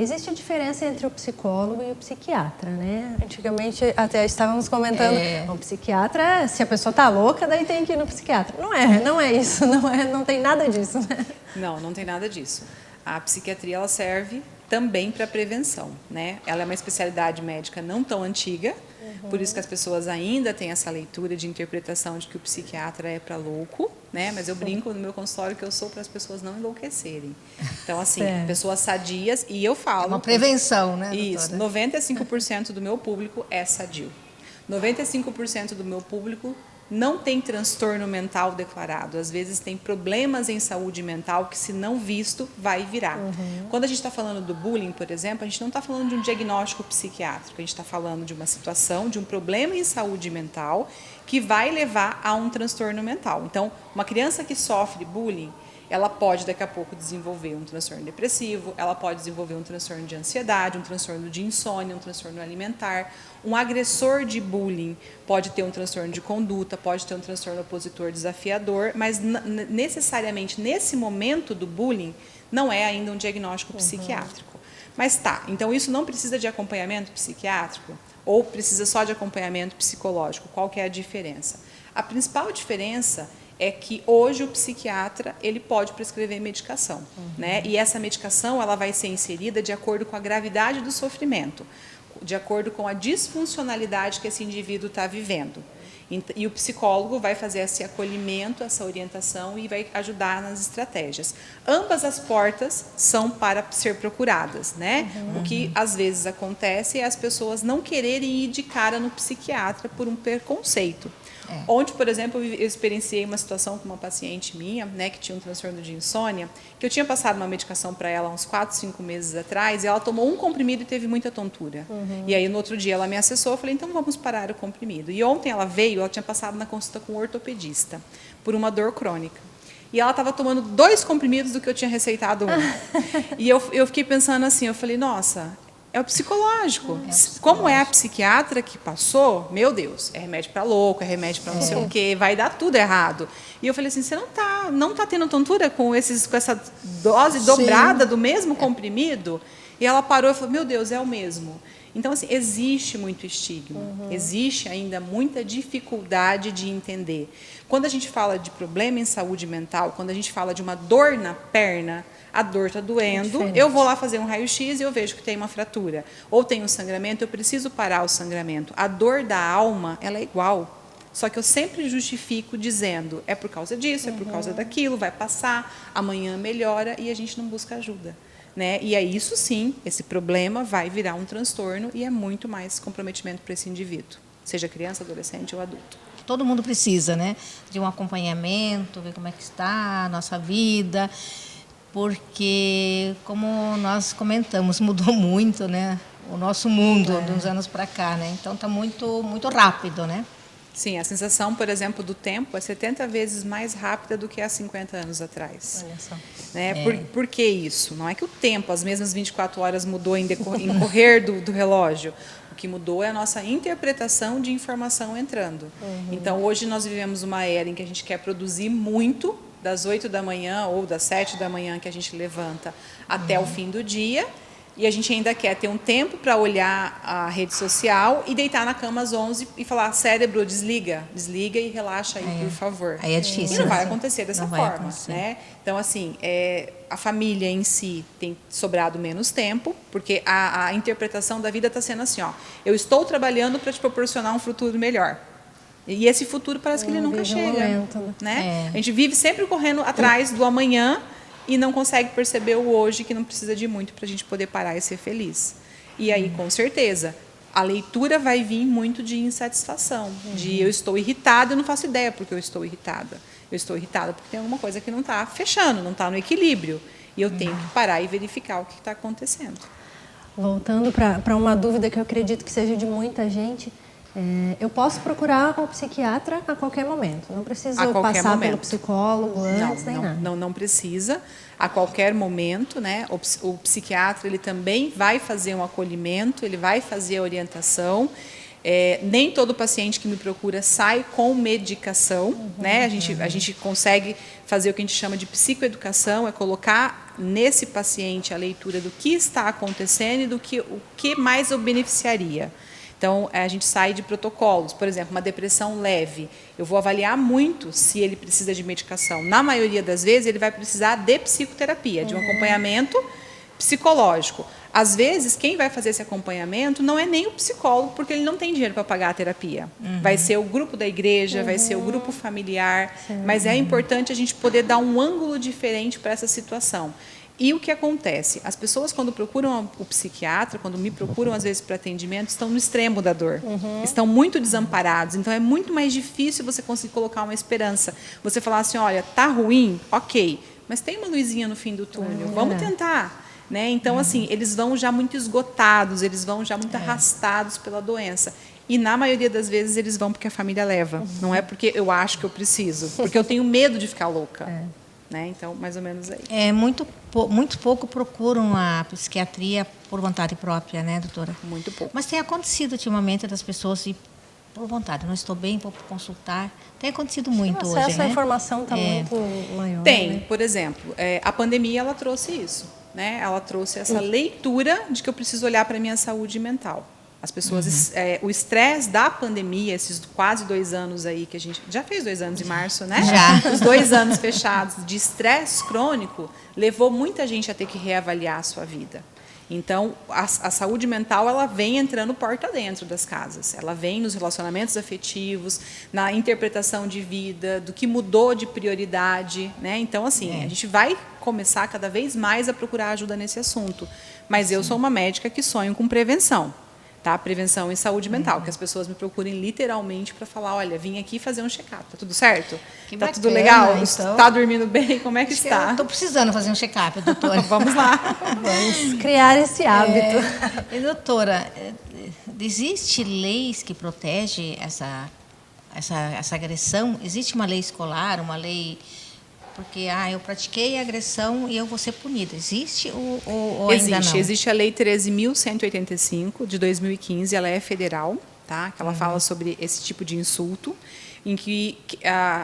Existe diferença entre o psicólogo e o psiquiatra, né? Antigamente até estávamos comentando, o psiquiatra, se a pessoa está louca, daí tem que ir no psiquiatra. Não é isso, não tem nada disso, né? Não tem nada disso. A psiquiatria, ela serve também para prevenção, né? Ela é uma especialidade médica não tão antiga, por isso que as pessoas ainda têm essa leitura de interpretação de que o psiquiatra é para louco, né? Mas eu brinco no meu consultório que eu sou para as pessoas não enlouquecerem. Então, assim, pessoas sadias, e eu falo... É uma prevenção, né, Isso, doutora? 95% do meu público é sadio. 95% do meu público não tem transtorno mental declarado. Às vezes tem problemas em saúde mental que, se não visto, vai virar. Quando a gente está falando do bullying, por exemplo, a gente não está falando de um diagnóstico psiquiátrico, a gente está falando de uma situação, de um problema em saúde mental que vai levar a um transtorno mental. Então, uma criança que sofre bullying, ela pode daqui a pouco desenvolver um transtorno depressivo, ela pode desenvolver um transtorno de ansiedade, um transtorno de insônia, um transtorno alimentar. Um agressor de bullying pode ter um transtorno de conduta, pode ter um transtorno opositor desafiador, mas necessariamente nesse momento do bullying não é ainda um diagnóstico psiquiátrico. Mas tá, então isso não precisa de acompanhamento psiquiátrico ou precisa só de acompanhamento psicológico? Qual que é a diferença? A principal diferença é que hoje o psiquiatra ele pode prescrever medicação, né? E essa medicação ela vai ser inserida de acordo com a gravidade do sofrimento, de acordo com a disfuncionalidade que esse indivíduo está vivendo. E o psicólogo vai fazer esse acolhimento, essa orientação e vai ajudar nas estratégias. Ambas as portas são para ser procuradas, né? O que às vezes acontece é as pessoas não quererem ir de cara no psiquiatra por um preconceito. Onde, por exemplo, eu experienciei uma situação com uma paciente minha, né, que tinha um transtorno de insônia, que eu tinha passado uma medicação para ela há uns 4, 5 meses atrás, e ela tomou um comprimido e teve muita tontura. E aí, no outro dia, ela me acessou, eu falei, então vamos parar o comprimido. E ontem ela veio, ela tinha passado na consulta com um ortopedista, por uma dor crônica. E ela estava tomando 2 comprimidos do que eu tinha receitado um. E eu fiquei pensando assim, eu falei, nossa... É o psicológico. Como é a psiquiatra que passou, meu Deus, é remédio para louco, é remédio para não sei o quê, vai dar tudo errado. E eu falei assim, você não tá tendo tontura com essa dose dobrada do mesmo comprimido? E ela parou e falou, meu Deus, é o mesmo. Então, assim, existe muito estigma, existe ainda muita dificuldade de entender. Quando a gente fala de problema em saúde mental, quando a gente fala de uma dor na perna, a dor está doendo, eu vou lá fazer um raio-x e eu vejo que tem uma fratura. Ou tem um sangramento, eu preciso parar o sangramento. A dor da alma, ela é igual. Só que eu sempre justifico dizendo, é por causa disso, é por causa daquilo, vai passar, amanhã melhora e a gente não busca ajuda. Né? E aí, isso sim, esse problema vai virar um transtorno e é muito mais comprometimento para esse indivíduo, seja criança, adolescente ou adulto. Todo mundo precisa, né, de um acompanhamento, ver como é que está a nossa vida, porque, como nós comentamos, mudou muito, né, o nosso mundo de uns anos para cá, né? Então está muito rápido, né? Sim, a sensação, por exemplo, do tempo é 70 vezes mais rápida do que há 50 anos atrás. Olha só. Né? Por que isso? Não é que o tempo, as mesmas 24 horas, mudou em correr do relógio. O que mudou é a nossa interpretação de informação entrando. Então, hoje nós vivemos uma era em que a gente quer produzir muito, das 8 da manhã ou das 7 da manhã que a gente levanta até o fim do dia. e a gente ainda quer ter um tempo para olhar a rede social e deitar na cama às 11 e falar, cérebro, desliga e relaxa aí, por favor. Aí é difícil. E não vai acontecer dessa Não vai forma, acontecer. né? Então, assim, a família em si tem sobrado menos tempo, porque a interpretação da vida está sendo assim, ó, eu estou trabalhando para te proporcionar um futuro melhor. E esse futuro parece que ele nunca chega, né? A gente vive sempre correndo atrás do amanhã e não consegue perceber o hoje, que não precisa de muito para a gente poder parar e ser feliz. E aí, com certeza, a leitura vai vir muito de insatisfação, de eu estou irritada, eu não faço ideia porque eu estou irritada. Eu estou irritada porque tem alguma coisa que não está fechando, não está no equilíbrio. E eu tenho que parar e verificar o que está acontecendo. Voltando para uma dúvida que eu acredito que seja de muita gente, eu posso procurar um psiquiatra a qualquer momento? Não preciso passar pelo psicólogo antes, nem nada? Não precisa. A qualquer momento, né? O psiquiatra ele também vai fazer um acolhimento, ele vai fazer a orientação. Nem todo paciente que me procura sai com medicação, né? A gente consegue fazer o que a gente chama de psicoeducação, é colocar nesse paciente a leitura do que está acontecendo e o que mais o beneficiaria. Então, a gente sai de protocolos. Por exemplo, uma depressão leve. Eu vou avaliar muito se ele precisa de medicação. Na maioria das vezes, ele vai precisar de psicoterapia, de um acompanhamento psicológico. Às vezes, quem vai fazer esse acompanhamento não é nem o psicólogo, porque ele não tem dinheiro para pagar a terapia. Vai ser o grupo da igreja, vai ser o grupo familiar. Mas é importante a gente poder dar um ângulo diferente para essa situação. E o que acontece? As pessoas, quando procuram o psiquiatra, quando me procuram, às vezes, para atendimento, estão no extremo da dor. Estão muito desamparados. Então, é muito mais difícil você conseguir colocar uma esperança. Você falar assim, olha, tá ruim? Ok. Mas tem uma luzinha no fim do túnel. Vamos tentar. Né? Então, assim, eles vão já muito esgotados, eles vão já muito arrastados pela doença. E, na maioria das vezes, eles vão porque a família leva. Não é porque eu acho que eu preciso. Porque eu tenho medo de ficar louca. Né? Então, mais ou menos aí. Muito pouco procuram a psiquiatria por vontade própria, né, doutora? Muito pouco. Mas tem acontecido ultimamente das pessoas ir por vontade. Não estou bem, vou consultar. Tem acontecido muito hoje, né? O acesso à informação está muito maior. Tem, né? por exemplo, a pandemia ela trouxe isso, né? Ela trouxe essa leitura de que eu preciso olhar para a minha saúde mental. As pessoas, o estresse da pandemia, esses quase 2 anos aí, que a gente já fez 2 anos em março, né? Já. Os 2 anos fechados de estresse crônico, levou muita gente a ter que reavaliar a sua vida. Então, a saúde mental ela vem entrando porta dentro das casas. Ela vem nos relacionamentos afetivos, na interpretação de vida, do que mudou de prioridade, né? Então, assim, a gente vai começar cada vez mais a procurar ajuda nesse assunto. Mas eu sou uma médica que sonho com prevenção. Tá? Prevenção em saúde mental, que as pessoas me procurem literalmente para falar, olha, vim aqui fazer um check-up, tá tudo certo? Que tá bacana, tudo legal? Então. Tá dormindo bem? Como é que está? Estou precisando fazer um check-up, doutora. Vamos lá. Vamos criar esse hábito. Doutora, existe leis que protegem essa agressão? Existe uma lei escolar, uma lei... Porque eu pratiquei a agressão e eu vou ser punida. Existe ou ainda não? Existe a Lei 13.185, de 2015, ela é federal, tá? Que ela fala sobre esse tipo de insulto, em que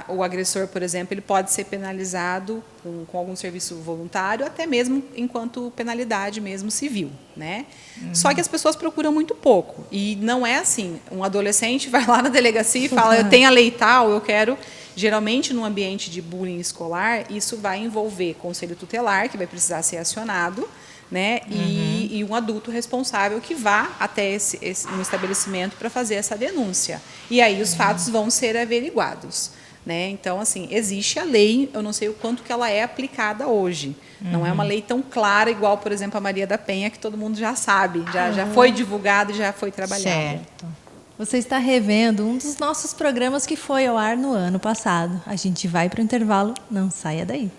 o agressor, por exemplo, ele pode ser penalizado com algum serviço voluntário, até mesmo enquanto penalidade mesmo civil, né? Só que as pessoas procuram muito pouco. E não é assim, um adolescente vai lá na delegacia e fala, eu tenho a lei tal, eu quero... Geralmente, no ambiente de bullying escolar, isso vai envolver conselho tutelar, que vai precisar ser acionado, né? E um adulto responsável que vá até um estabelecimento para fazer essa denúncia. E aí os fatos vão ser averiguados. Né? Então, assim, existe a lei, eu não sei o quanto que ela é aplicada hoje. Não é uma lei tão clara, igual, por exemplo, a Maria da Penha, que todo mundo já sabe, já foi divulgada e já foi trabalhada. Certo. Você está revendo um dos nossos programas que foi ao ar no ano passado. A gente vai para o intervalo, não saia daí.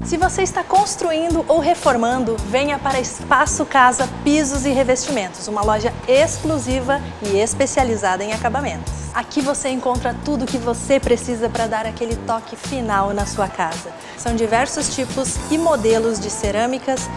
Se você está construindo ou reformando, venha para Espaço Casa Pisos e Revestimentos, uma loja exclusiva e especializada em acabamentos. Aqui você encontra tudo o que você precisa para dar aquele toque final na sua casa. São diversos tipos e modelos de cerâmicas,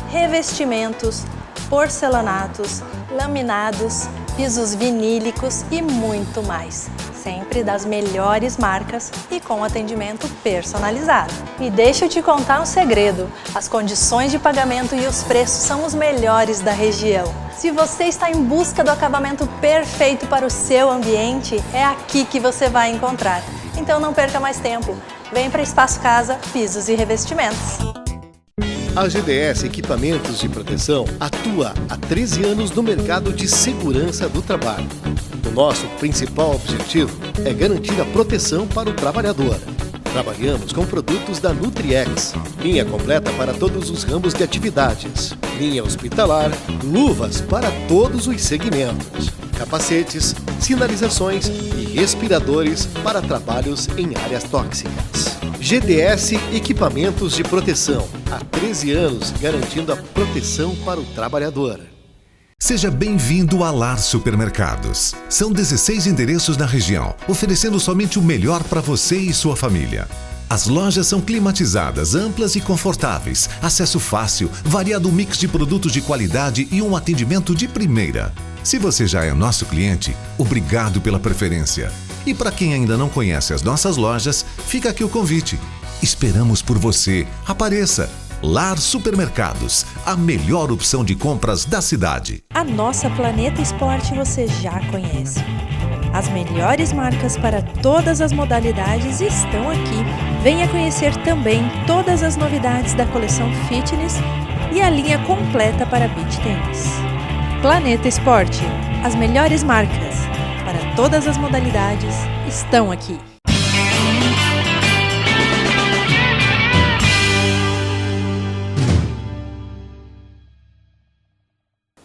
revestimentos, porcelanatos, laminados, pisos vinílicos e muito mais. Sempre das melhores marcas e com atendimento personalizado. E deixa eu te contar um segredo: as condições de pagamento e os preços são os melhores da região. Se você está em busca do acabamento perfeito para o seu ambiente, é aqui que você vai encontrar. Então não perca mais tempo. Vem para Espaço Casa, Pisos e Revestimentos. A GDS Equipamentos de Proteção atua há 13 anos no mercado de segurança do trabalho. O nosso principal objetivo é garantir a proteção para o trabalhador. Trabalhamos com produtos da Nutriex, linha completa para todos os ramos de atividades, linha hospitalar, luvas para todos os segmentos, capacetes, sinalizações e respiradores para trabalhos em áreas tóxicas. GDS Equipamentos de Proteção, há 13 anos garantindo a proteção para o trabalhador. Seja bem-vindo a Lar Supermercados. São 16 endereços na região, oferecendo somente o melhor para você e sua família. As lojas são climatizadas, amplas e confortáveis, acesso fácil, variado mix de produtos de qualidade e um atendimento de primeira. Se você já é nosso cliente, obrigado pela preferência. E para quem ainda não conhece as nossas lojas, fica aqui o convite. Esperamos por você. Apareça! Lar Supermercados, a melhor opção de compras da cidade. A nossa Planeta Esporte você já conhece. As melhores marcas para todas as modalidades estão aqui. Venha conhecer também todas as novidades da coleção Fitness e a linha completa para beach tênis. Planeta Esporte, as melhores marcas para todas as modalidades estão aqui.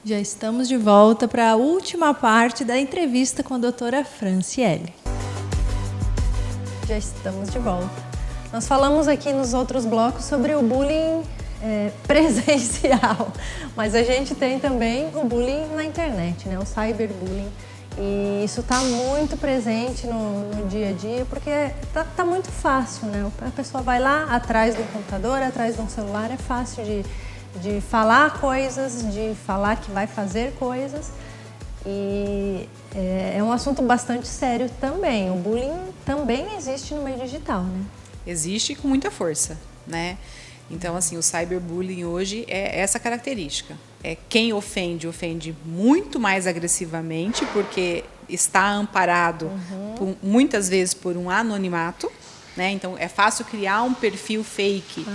Já estamos de volta para a última parte da entrevista com a doutora Franciele. Já estamos de volta. Nós falamos aqui nos outros blocos sobre o bullying presencial, mas a gente tem também o bullying na internet, né? O cyberbullying. E isso está muito presente no dia a dia, porque tá muito fácil, né? A pessoa vai lá atrás do computador, atrás de um celular, é fácil de falar coisas, de falar que vai fazer coisas. E é um assunto bastante sério também. O bullying também existe no meio digital, né? Existe com muita força, né? Então, assim, o cyberbullying hoje é essa característica. Quem ofende muito mais agressivamente, porque está amparado muitas vezes por um anonimato, né? Então, é fácil criar um perfil fake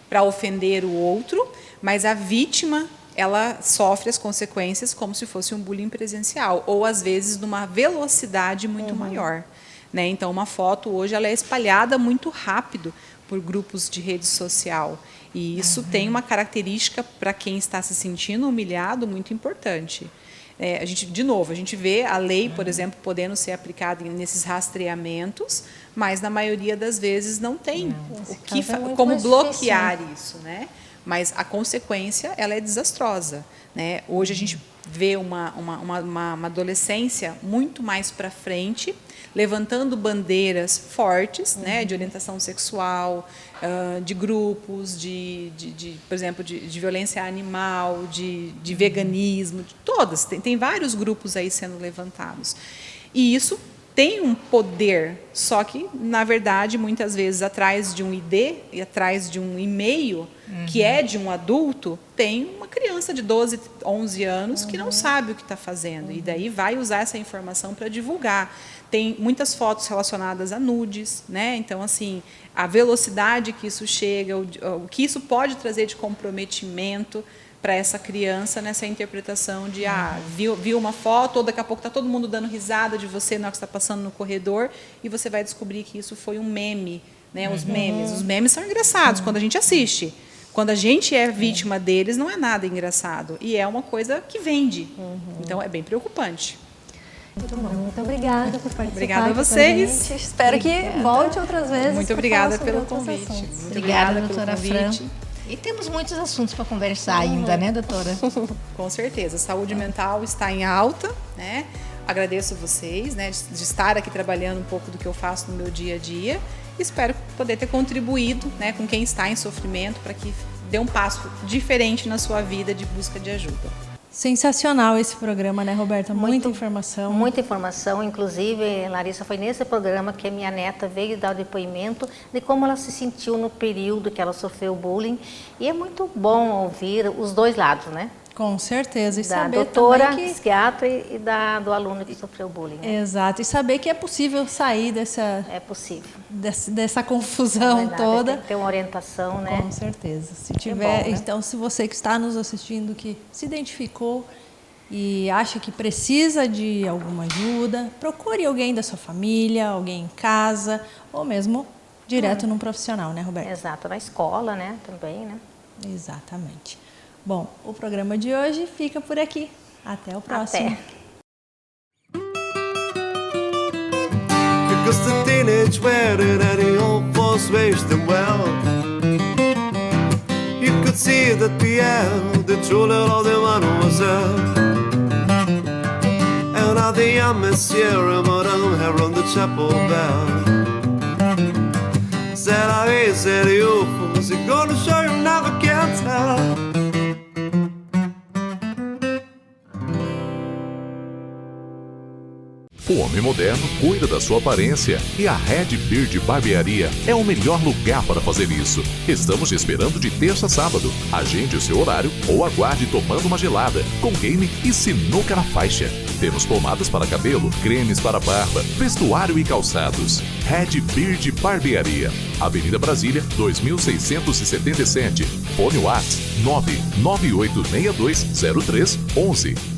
para ofender o outro, mas a vítima, ela sofre as consequências como se fosse um bullying presencial, ou às vezes numa velocidade muito maior, né? Então, uma foto hoje ela é espalhada muito rápido por grupos de rede social, e isso tem uma característica para quem está se sentindo humilhado muito importante. A gente vê a lei, por exemplo, podendo ser aplicada nesses rastreamentos, mas na maioria das vezes não tem como bloquear isso, né? Mas a consequência ela é desastrosa, né? Hoje a gente vê uma adolescência muito mais para frente, levantando bandeiras fortes, né, de orientação sexual, de grupos, por exemplo, de violência animal, de veganismo, de todas. Tem vários grupos aí sendo levantados. E isso tem um poder, só que, na verdade, muitas vezes, atrás de um ID e atrás de um e-mail, que é de um adulto, tem uma criança de 12, 11 anos que não sabe o que está fazendo. E daí vai usar essa informação para divulgar. Tem muitas fotos relacionadas a nudes, né? Então, assim, a velocidade que isso chega, o que isso pode trazer de comprometimento para essa criança nessa interpretação de viu uma foto, ou daqui a pouco está todo mundo dando risada de você na hora que está passando no corredor, e você vai descobrir que isso foi um meme, né? Os memes são engraçados quando a gente assiste. Quando a gente é vítima deles, não é nada engraçado, e é uma coisa que vende. Então é bem preocupante. Muito bom, muito obrigada por participar. Obrigada a vocês. Espero que volte outras vezes. Muito obrigada pelo convite. Muito obrigada, doutora Fran. E temos muitos assuntos para conversar ainda, né, doutora? Com certeza. A saúde mental está em alta, né? Agradeço vocês, né, de estar aqui trabalhando um pouco do que eu faço no meu dia a dia. Espero poder ter contribuído, né, com quem está em sofrimento para que dê um passo diferente na sua vida de busca de ajuda. Sensacional esse programa, né, Roberta? Muita informação. Muita informação. Inclusive, Larissa, foi nesse programa que a minha neta veio dar o depoimento de como ela se sentiu no período que ela sofreu bullying. E é muito bom ouvir os dois lados, né? Com certeza. E da saber doutora, também que... psiquiatra e do aluno que sofreu bullying. Né? Exato. E saber que é possível sair dessa... É possível. Dessa confusão toda. Tem que ter uma orientação, né? Com certeza. Se tiver, bom, né? Então, se você que está nos assistindo, que se identificou e acha que precisa de alguma ajuda, procure alguém da sua família, alguém em casa, ou mesmo direto num profissional, né, Roberta? Exato. Na escola, né? Também, né? Exatamente. Bom, o programa de hoje fica por aqui. Até o próximo. Até. Because the teenage wearing any old folks wished them well. You could see that the true love of the man was there. And now the young monsieur madame had rung the chapel bell. Said I said you was it gonna show you never can tell. O homem moderno cuida da sua aparência e a Red Beard Barbearia é o melhor lugar para fazer isso. Estamos te esperando de terça a sábado. Agende o seu horário ou aguarde tomando uma gelada, com game e sinuca na faixa. Temos pomadas para cabelo, cremes para barba, vestuário e calçados. Red Beard Barbearia, Avenida Brasília, 2677. Fone WhatsApp 998620311.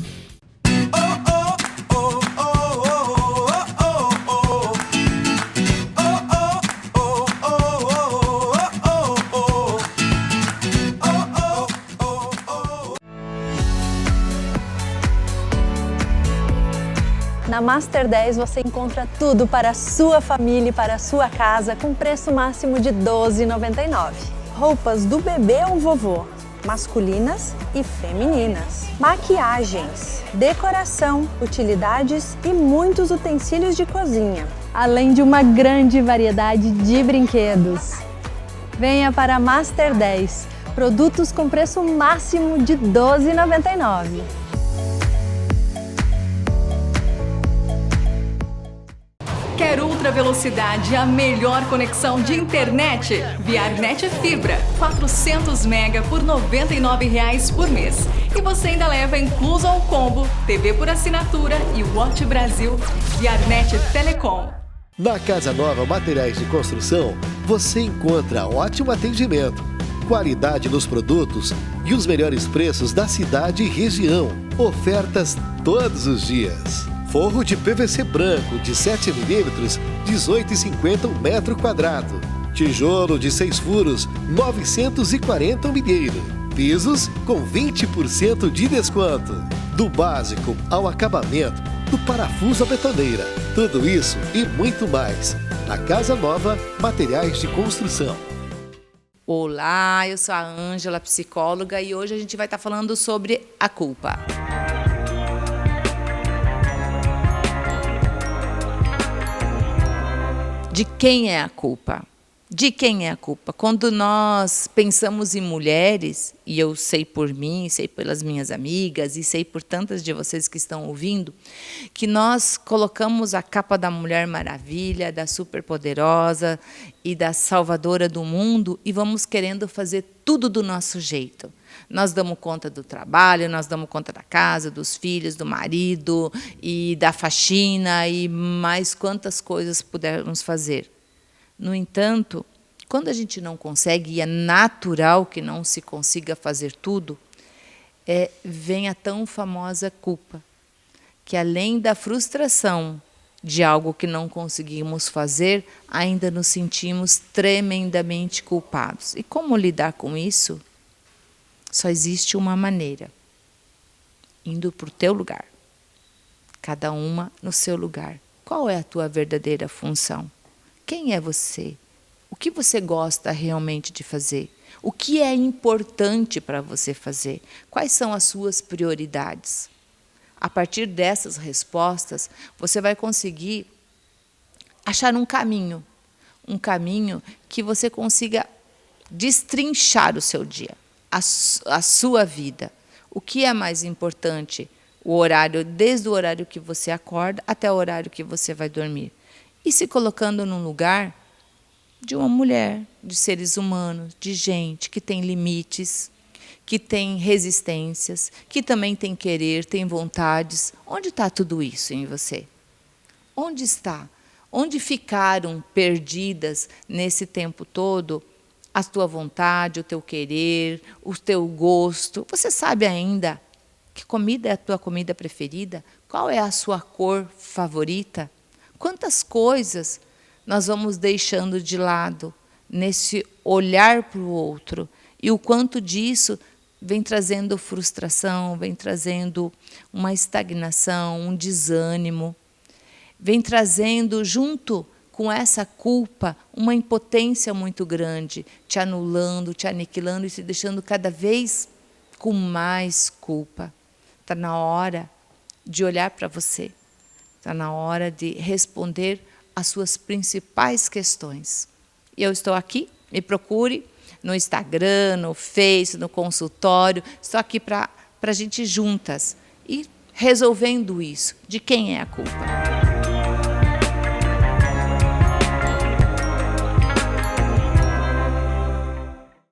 Na Master 10 você encontra tudo para a sua família e para a sua casa com preço máximo de R$ 12,99. Roupas do bebê ao vovô, masculinas e femininas. Maquiagens, decoração, utilidades e muitos utensílios de cozinha. Além de uma grande variedade de brinquedos. Venha para a Master 10, produtos com preço máximo de R$ 12,99. Quer ultra velocidade, a melhor conexão de internet? Viarnet Fibra, 400 mega por R$ 99,00 por mês. E você ainda leva incluso ao combo, TV por assinatura e Watch Brasil. Viarnet Telecom. Na Casa Nova Materiais de Construção, você encontra ótimo atendimento, qualidade nos produtos e os melhores preços da cidade e região. Ofertas todos os dias. Forro de PVC branco de 7 mm, R$ 18,50 um metro quadrado. Tijolo de 6 furos, R$ 940 um milheiro. Pisos com 20% de desconto. Do básico ao acabamento, do parafuso à betoneira. Tudo isso e muito mais. Na Casa Nova Materiais de Construção. Olá, eu sou a Ângela, psicóloga, e hoje a gente vai estar falando sobre a culpa. De quem é a culpa? De quem é a culpa? Quando nós pensamos em mulheres, e eu sei por mim, sei pelas minhas amigas, e sei por tantas de vocês que estão ouvindo, que nós colocamos a capa da Mulher Maravilha, da superpoderosa e da salvadora do mundo, e vamos querendo fazer tudo do nosso jeito. Nós damos conta do trabalho, nós damos conta da casa, dos filhos, do marido e da faxina e mais quantas coisas pudermos fazer. No entanto, quando a gente não consegue, e é natural que não se consiga fazer tudo, vem a tão famosa culpa, que além da frustração de algo que não conseguimos fazer, ainda nos sentimos tremendamente culpados. E como lidar com isso? Só existe uma maneira, indo para o teu lugar, cada uma no seu lugar. Qual é a tua verdadeira função? Quem é você? O que você gosta realmente de fazer? O que é importante para você fazer? Quais são as suas prioridades? A partir dessas respostas, você vai conseguir achar um caminho que você consiga destrinchar o seu dia. A sua vida, O que é mais importante? O horário, desde o horário que você acorda até o horário que você vai dormir. E se colocando num lugar de uma mulher, de seres humanos, de gente que tem limites, que tem resistências, que também tem querer, tem vontades. Onde está tudo isso em você? Onde está? Onde ficaram perdidas nesse tempo todo a tua vontade, o teu querer, o teu gosto? Você sabe ainda que comida é a tua comida preferida? Qual é a sua cor favorita? Quantas coisas nós vamos deixando de lado nesse olhar para o outro? E o quanto disso vem trazendo frustração, vem trazendo uma estagnação, um desânimo, vem trazendo junto com essa culpa uma impotência muito grande, te anulando, te aniquilando e te deixando cada vez com mais culpa. Está na hora de olhar para você, está na hora de responder às suas principais questões. E eu estou aqui, me procure no Instagram, no Face, no consultório. Estou aqui para a gente juntas ir resolvendo isso. De quem é a culpa?